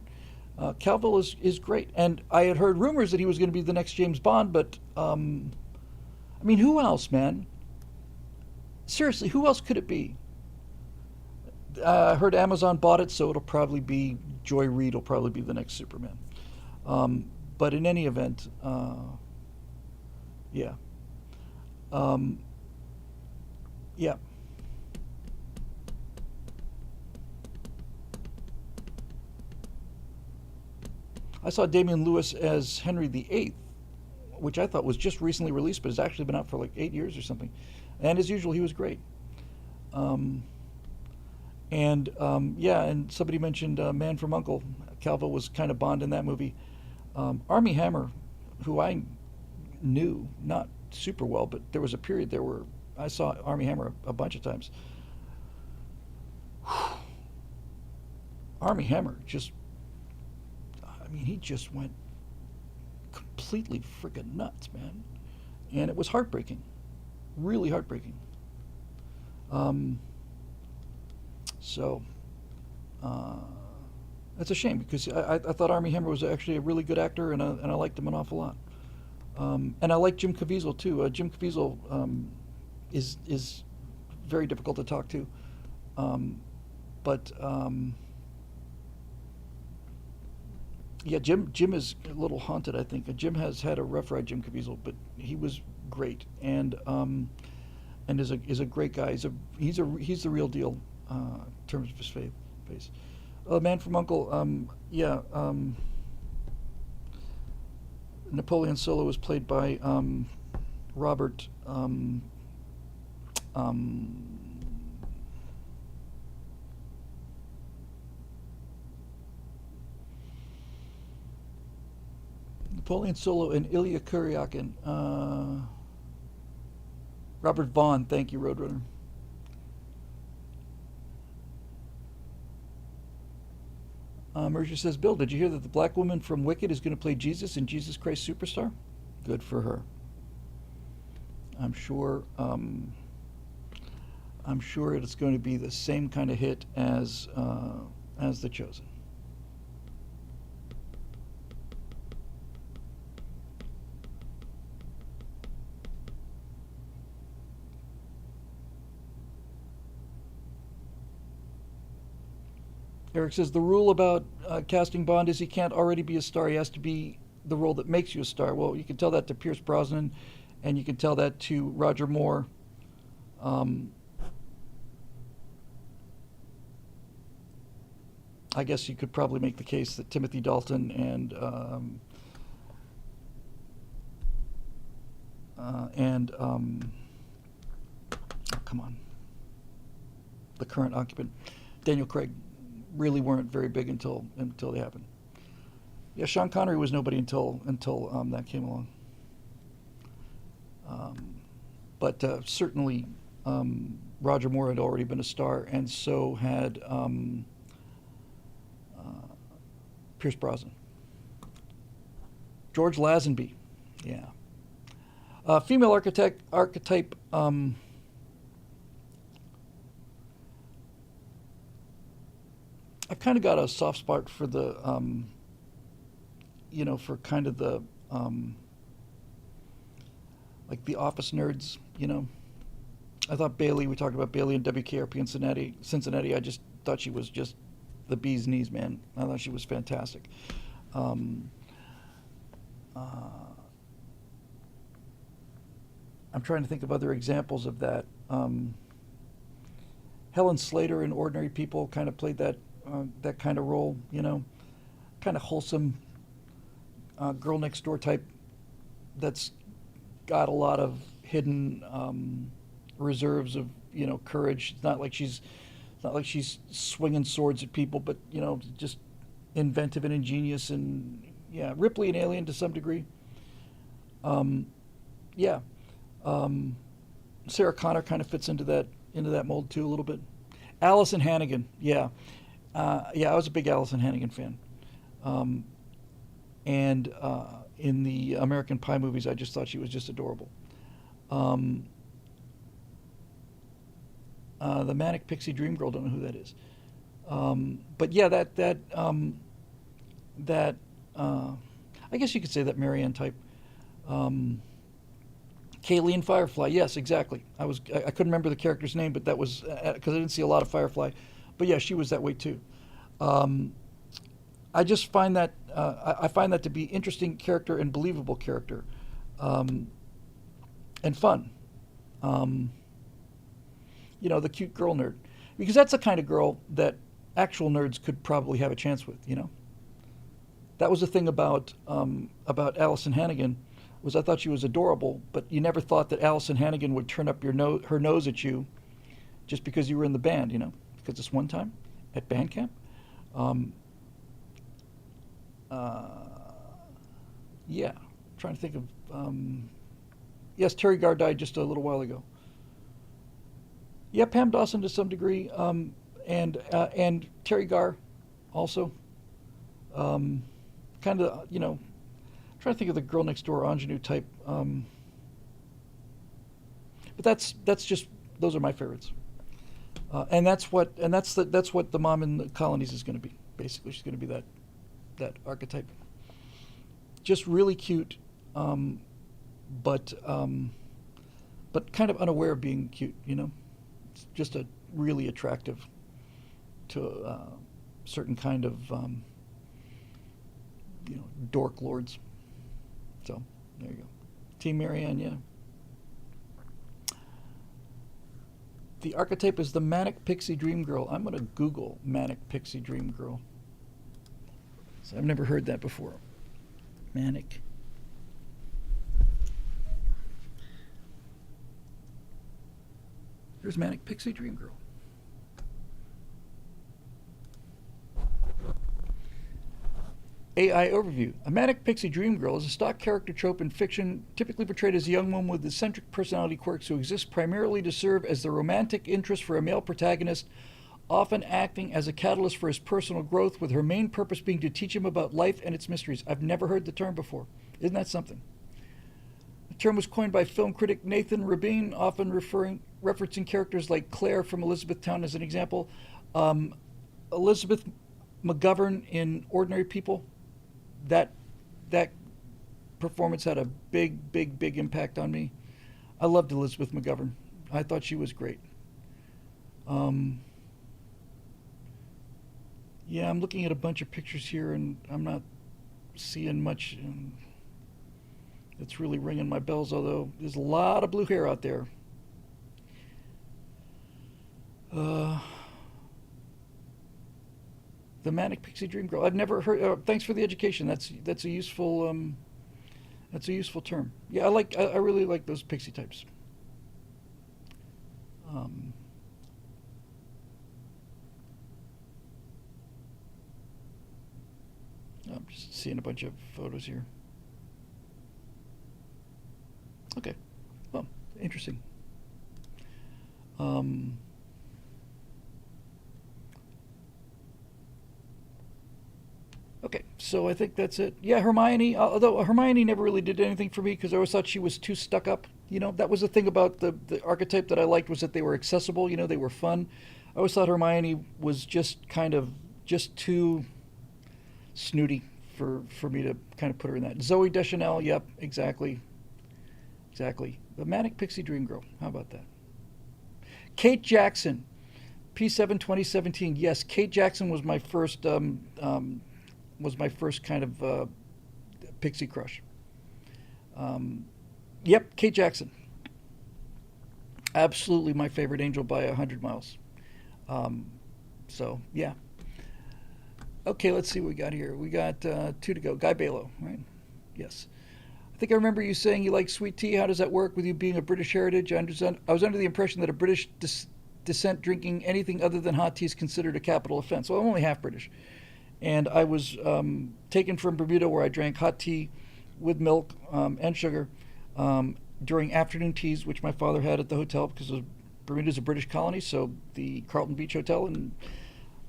Calville is great. And I had heard rumors that he was going to be the next James Bond, but I mean, who else, man? Seriously, who else could it be? I heard Amazon bought it, so it'll probably be Joy Reid will probably be the next Superman. But in any event, yeah. Yeah. I saw Damian Lewis as Henry VIII, which I thought was just recently released, but has actually been out for like 8 years or something. And as usual, he was great. Yeah, and somebody mentioned Man from U.N.C.L.E. Calvo was kind of Bond in that movie. Armie Hammer, who I knew, not super well, but there was a period there where I saw Armie Hammer a bunch of times. Armie Hammer he just went completely friggin' nuts, man. And it was heartbreaking. Really heartbreaking. That's a shame because I thought Armie Hammer was actually a really good actor, and I liked him an awful lot. And I like Jim Caviezel too. Jim Caviezel is very difficult to talk to, but yeah, Jim is a little haunted. I think Jim has had a rough ride. Jim Caviezel, but he was great, and is a great guy. He's the real deal in terms of his face. Man from Uncle, yeah. Napoleon Solo was played by Robert. Napoleon Solo and Ilya Kuryakin. Robert Vaughn, thank you, Roadrunner. Mercer says, Bill, did you hear that the black woman from Wicked is going to play Jesus in Jesus Christ Superstar? Good for her. I'm sure. I'm sure it's going to be the same kind of hit as The Chosen. Eric says the rule about casting Bond is he can't already be a star. He has to be the role that makes you a star. Well, you can tell that to Pierce Brosnan, and you can tell that to Roger Moore. I guess you could probably make the case that Timothy Dalton oh, come on, the current occupant, Daniel Craig, really weren't very big until they happened. Yeah, Sean Connery was nobody until that came along. But certainly Roger Moore had already been a star, and so had Pierce Brosnan. George Lazenby, yeah. Female archetype. I've kind of got a soft spot for the, for kind of the, like the office nerds, I thought Bailey, we talked about Bailey and WKRP in Cincinnati. I just thought she was just the bee's knees, man. I thought she was fantastic. I'm trying to think of other examples of that. Helen Slater in Ordinary People kind of played that kind of role, kind of wholesome girl next door type that's got a lot of hidden reserves of courage. It's not like she's swinging swords at people, but just inventive and ingenious, and yeah, Ripley and Alien to some degree. Yeah, Sarah Connor kind of fits into that mold too a little bit. Allison Hannigan, yeah. I was a big Allison Hannigan fan. And in the American Pie movies, I just thought she was just adorable. The Manic Pixie Dream Girl, don't know who that is. But yeah, I guess you could say that Marianne type. Kaylee in Firefly, yes, exactly. I couldn't remember the character's name, but that was because I didn't see a lot of Firefly. But yeah, she was that way too. I just find that I find that to be interesting character and believable character, and fun. The cute girl nerd, because that's the kind of girl that actual nerds could probably have a chance with. That was the thing about Allison Hannigan, was I thought she was adorable, but you never thought that Allison Hannigan would turn up her nose at you just because you were in the band, because this one time at band camp, yeah, I'm trying to think of, yes, Terry Garr died just a little while ago. Yeah, Pam Dawson to some degree, and Terry Garr also, kind of, trying to think of the girl next door ingenue type, but that's just, those are my favorites, and that's what the Mom in the Colonies is going to be Basically, she's going to be that archetype. Just really cute, but kind of unaware of being cute. It's just a really attractive to a certain kind of dork lords. So there you go, Team Marianne. Yeah. The archetype is the manic pixie dream girl. I'm going to Google manic pixie dream girl. So I've never heard that before. Manic. There's manic pixie dream girl. AI overview. A manic pixie dream girl is a stock character trope in fiction, typically portrayed as a young woman with eccentric personality quirks who exists primarily to serve as the romantic interest for a male protagonist, often acting as a catalyst for his personal growth, with her main purpose being to teach him about life and its mysteries. I've never heard the term before. Isn't that something? The term was coined by film critic Nathan Rabin, often referencing characters like Claire from Elizabethtown as an example. Elizabeth McGovern in Ordinary People. That performance had a big impact on me. I loved Elizabeth McGovern. I thought she was great. Yeah, I'm looking at a bunch of pictures here, and I'm not seeing much that's really ringing my bells, although there's a lot of blue hair out there. The manic pixie dream girl. I've never heard. Thanks for the education. That's a useful term. Yeah, I really like those pixie types. I'm just seeing a bunch of photos here. Okay, well, interesting. Okay, so I think that's it. Yeah, Hermione, although Hermione never really did anything for me because I always thought she was too stuck up. That was the thing about the archetype that I liked, was that they were accessible, they were fun. I always thought Hermione was just too snooty for me to kind of put her in that. Zoe Deschanel, yep, exactly. The manic pixie dream girl, how about that? Kate Jackson, P7 2017. Yes, Kate Jackson was my first kind of pixie crush. Yep, Kate Jackson. Absolutely my favorite angel by 100 miles. So, yeah. Okay, let's see what we got here. We got 2 to go. Guy Balo, right? Yes. I think I remember you saying you like sweet tea. How does that work with you being a British heritage? I was under the impression that a British descent drinking anything other than hot tea is considered a capital offense. Well, I'm only half British. And I was taken from Bermuda, where I drank hot tea with milk and sugar during afternoon teas, which my father had at the hotel, because Bermuda is a British colony. So the Carlton Beach Hotel and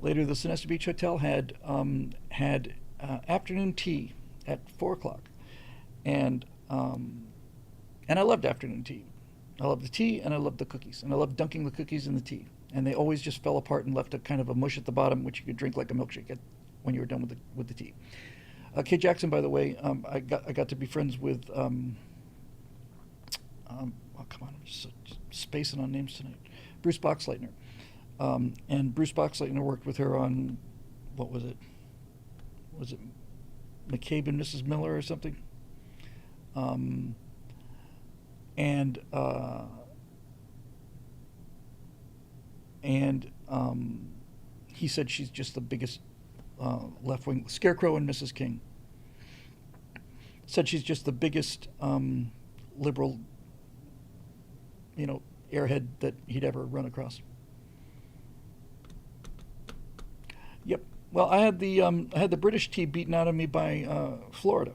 later the Sonesta Beach Hotel had afternoon tea at 4:00, and I loved afternoon tea. I loved the tea, and I loved the cookies, and I loved dunking the cookies in the tea. And they always just fell apart and left a kind of a mush at the bottom, which you could drink like a milkshake when you were done with the tea. Kate Jackson, by the way, I got to be friends with. Oh, come on, I'm just spacing on names tonight. Bruce Boxleitner, and Bruce Boxleitner worked with her on, what was it? Was it McCabe and Mrs. Miller or something? He said she's just the biggest left-wing. Scarecrow and Mrs. King said she's just the biggest liberal, airhead that he'd ever run across. Yep. Well, I had the British tea beaten out of me by Florida.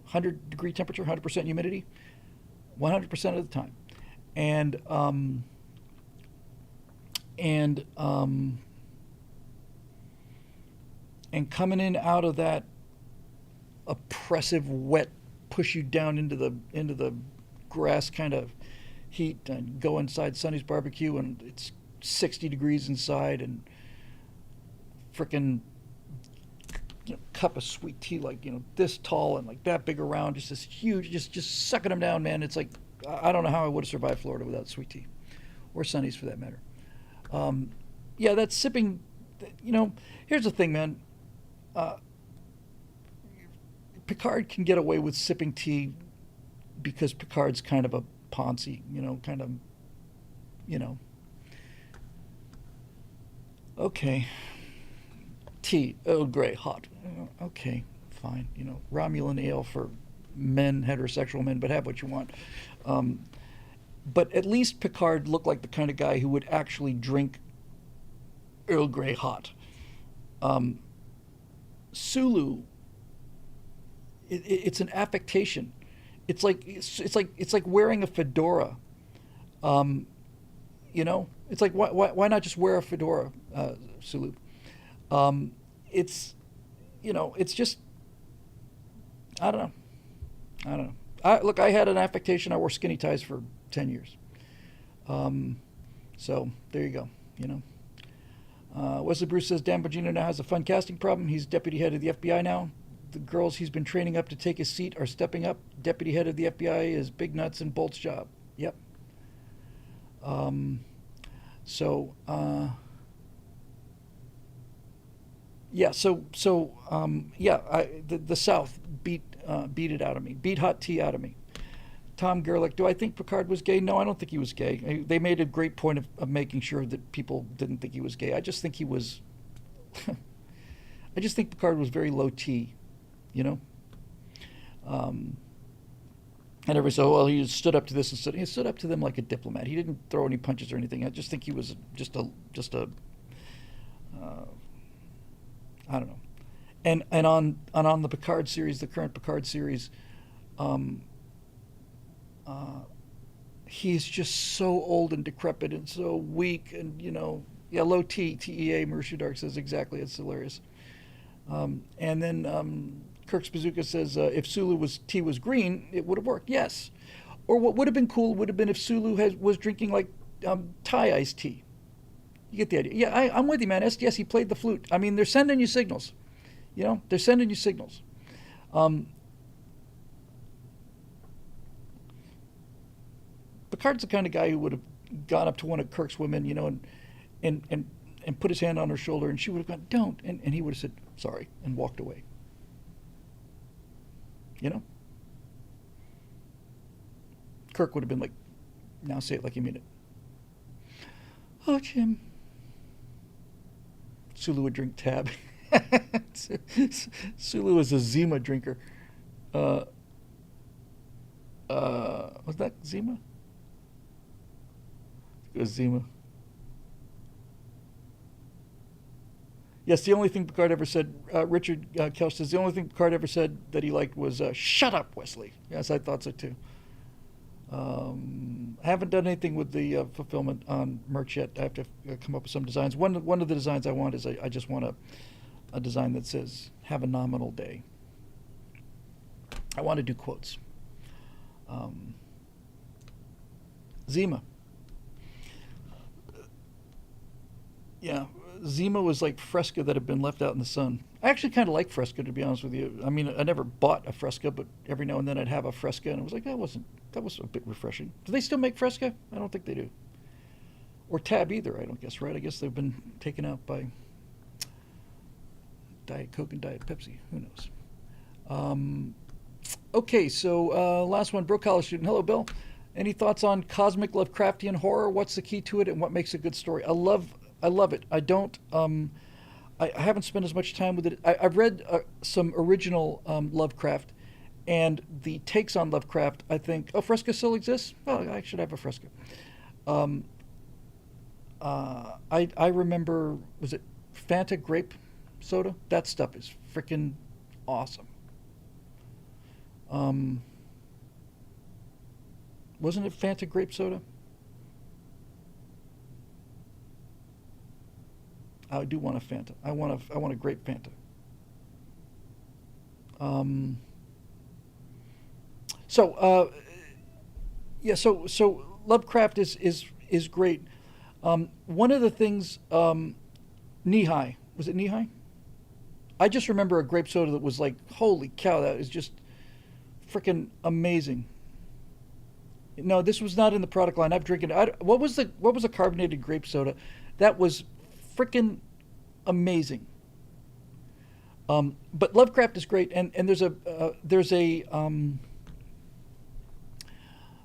100-degree temperature, 100% humidity, 100% of the time, and coming in out of that oppressive, wet, push you down into the grass kind of heat, and go inside Sonny's barbecue, and it's 60 degrees inside, and frickin' cup of sweet tea, like this tall and like that big around, just this huge, just sucking them down, man. It's like I don't know how I would have survived Florida without sweet tea, or Sunnies for that matter. Um, yeah, that sipping. Here's the thing, man. Uh, Picard can get away with sipping tea because Picard's kind of a Ponzi, kind of, you know. Okay, tea, Earl Grey, hot. Okay, fine. Romulan ale for men, heterosexual men, but have what you want. Um, but at least Picard looked like the kind of guy who would actually drink Earl Grey hot. Um, Sulu, it's an affectation. It's like wearing a fedora. Um, it's like why not just wear a fedora, Sulu? Um, it's it's just I don't know. I don't know. Look, I had an affectation. I wore skinny ties for 10 years. Um, so there you go. Wesley Bruce says Dan Bongino now has a fun casting problem. He's deputy head of the FBI now. The girls he's been training up to take his seat are stepping up. Deputy head of the FBI is big nuts and bolts job. Yep. Um, so yeah. Yeah. The South beat it out of me. Beat hot tea out of me. Tom Gerlich, do I think Picard was gay? No, I don't think he was gay. They made a great point of making sure that people didn't think he was gay. I just think he was. I just think Picard was very low T, you know. Um, and everybody said, "Oh, well, he stood up to this and he stood up to them like a diplomat. He didn't throw any punches or anything. I just think he was just a uh, I don't know." And on the Picard series, the current Picard series. Um, uh, he's just so old and decrepit and so weak and yeah, low T, TEA, Marisha Dark says exactly, it's hilarious. And then Kirk Spazuka says if Sulu was green, it would have worked. Yes. Or what would have been cool would have been if Sulu was drinking like Thai iced tea. You get the idea. Yeah, I'm with you, man. Yes, he played the flute. I mean, they're sending you signals. They're sending you signals. Um, Picard's the kind of guy who would have gone up to one of Kirk's women, and put his hand on her shoulder, and she would have gone, "Don't," and he would have said, "Sorry," and walked away. Kirk would have been like, "Now say it like you mean it." "Oh, Jim." Sulu would drink tab. Sulu is a Zima drinker. Uh, was that Zima? It was Zima. Yes, the only thing Picard ever said, Richard Kelch says, the only thing Picard ever said that he liked was, "Shut up, Wesley." Yes, I thought so too. I haven't done anything with the fulfillment on merch yet. I have to come up with some designs. One of the designs I want is I just want a design that says, "Have a nominal day." I want to do quotes. Zima. Yeah, Zima was like Fresca that had been left out in the sun. I actually kind of like Fresca, to be honest with you. I mean, I never bought a Fresca, but every now and then I'd have a Fresca, and it was like that was a bit refreshing. Do they still make Fresca? I don't think they do. Or Tab either, I don't guess, right? I guess they've been taken out by Diet Coke and Diet Pepsi. Who knows? Okay, so last one, Bro College student. Hello, Bill. Any thoughts on cosmic Lovecraftian horror? What's the key to it, and what makes a good story? I love it. I don't. I haven't spent as much time with it. I've read some original Lovecraft, and the takes on Lovecraft. I think, oh, Fresca still exists. Well, I should have a Fresca. Um, I remember, was it Fanta grape soda? That stuff is freaking awesome. Um, wasn't it Fanta grape soda? I do want a Fanta. I want a grape Fanta. Um, so yeah, so Lovecraft is great. One of the things, Knee High, was it Knee High? I just remember a grape soda that was like, holy cow, that is just freaking amazing. No, this was not in the product line. I've drinking. What was a carbonated grape soda? That was freaking amazing. But Lovecraft is great, and there's a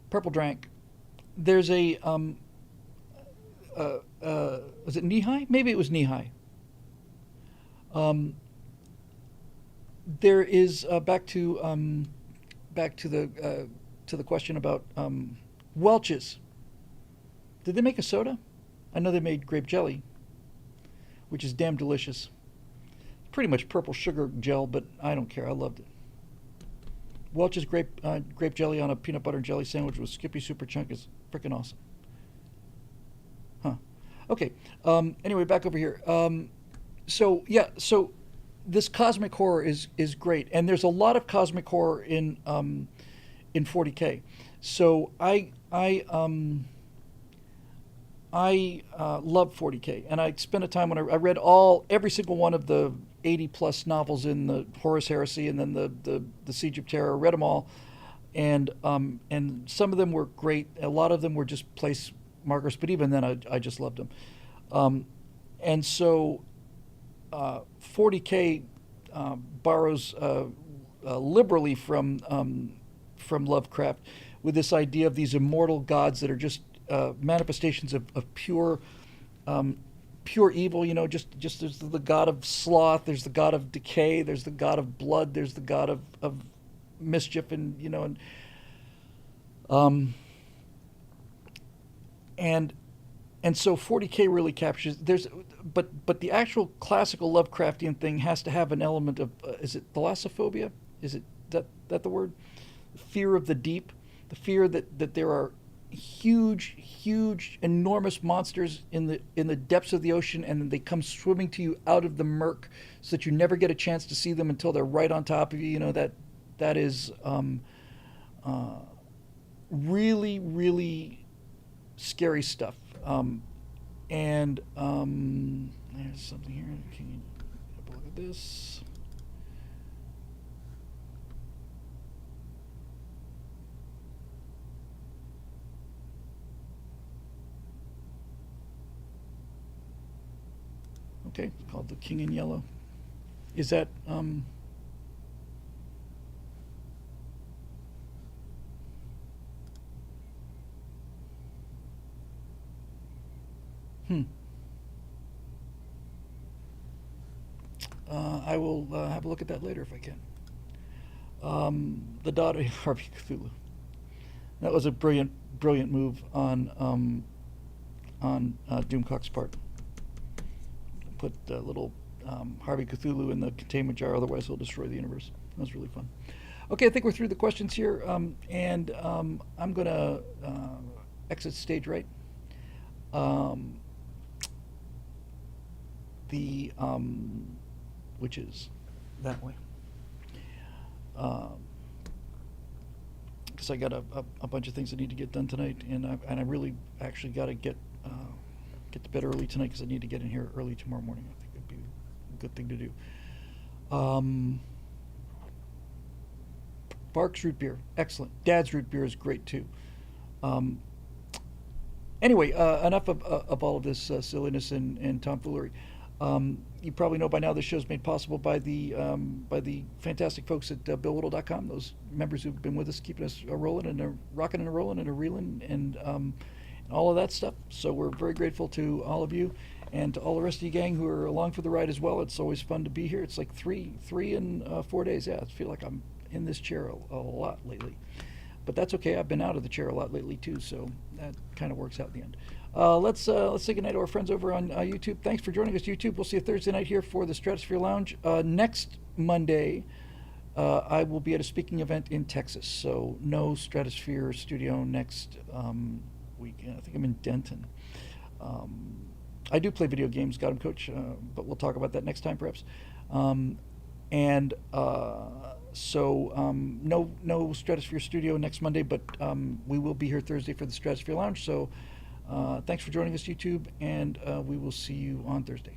purple drank. There's a was it knee high? Maybe it was knee high. Um, there is back to the question about Welch's. Did they make a soda? I know they made grape jelly, which is damn delicious. Pretty much purple sugar gel, but I don't care. I loved it. Welch's grape jelly on a peanut butter and jelly sandwich with Skippy Super Chunk is freaking awesome. Huh. Okay. Anyway, back over here. So yeah. So this cosmic horror is great, and there's a lot of cosmic horror in 40K. So I love 40K, and I spent a time when I read every single one of the 80 plus novels in the Horus Heresy, and then the Siege of Terror. Read them all, and some of them were great. A lot of them were just place markers, but even then, I just loved them. And so 40K borrows liberally from Lovecraft, with this idea of these immortal gods that are just manifestations of pure pure evil. You know, just there's the god of sloth, there's the god of decay, there's the god of blood, there's the god of mischief, and you know, and and so 40K really captures but the actual classical Lovecraftian thing has to have an element of is it thalassophobia? Is it that the word? Fear of the deep, the fear that there are huge, enormous monsters in the depths of the ocean, and then they come swimming to you out of the murk, so that you never get a chance to see them until they're right on top of you. You know, that is really scary stuff. And there's something here. Can you have a look at this? Okay, it's called The King in Yellow. Is that I will have a look at that later if I can. The daughter of Harvey Cthulhu. That was a brilliant move on Doomcock's part. Put little Harvey Cthulhu in the containment jar, otherwise he'll destroy the universe. That was really fun. Okay, I think we're through the questions here, and I'm going to exit stage right. Which is that way. Because I got a bunch of things that need to get done tonight, and I really actually got to get to bed early tonight because I need to get in here early tomorrow morning. I think it'd be a good thing to do. Barks root beer, excellent. Dad's root beer is great too. Anyway, enough of all of this silliness and tomfoolery. You probably know by now this show is made possible by the fantastic folks at BillWhittle.com. Those members who've been with us, keeping us rolling and rocking and rolling and reeling and all of that stuff. So we're very grateful to all of you and to all the rest of you gang who are along for the ride as well. It's always fun to be here. It's like three in 4 days. Yeah, I feel like I'm in this chair a lot lately. But that's okay. I've been out of the chair a lot lately too, so that kind of works out in the end. Let's say goodnight to our friends over on YouTube. Thanks for joining us, YouTube. We'll see you Thursday night here for the Stratosphere Lounge. Next Monday, I will be at a speaking event in Texas, so no Stratosphere Studio next weekend. I think I'm in Denton. I do play video games, got 'em, Coach, but we'll talk about that next time, perhaps. So no Stratosphere Studio next Monday, but we will be here Thursday for the Stratosphere Lounge. So thanks for joining us, YouTube, and we will see you on Thursday.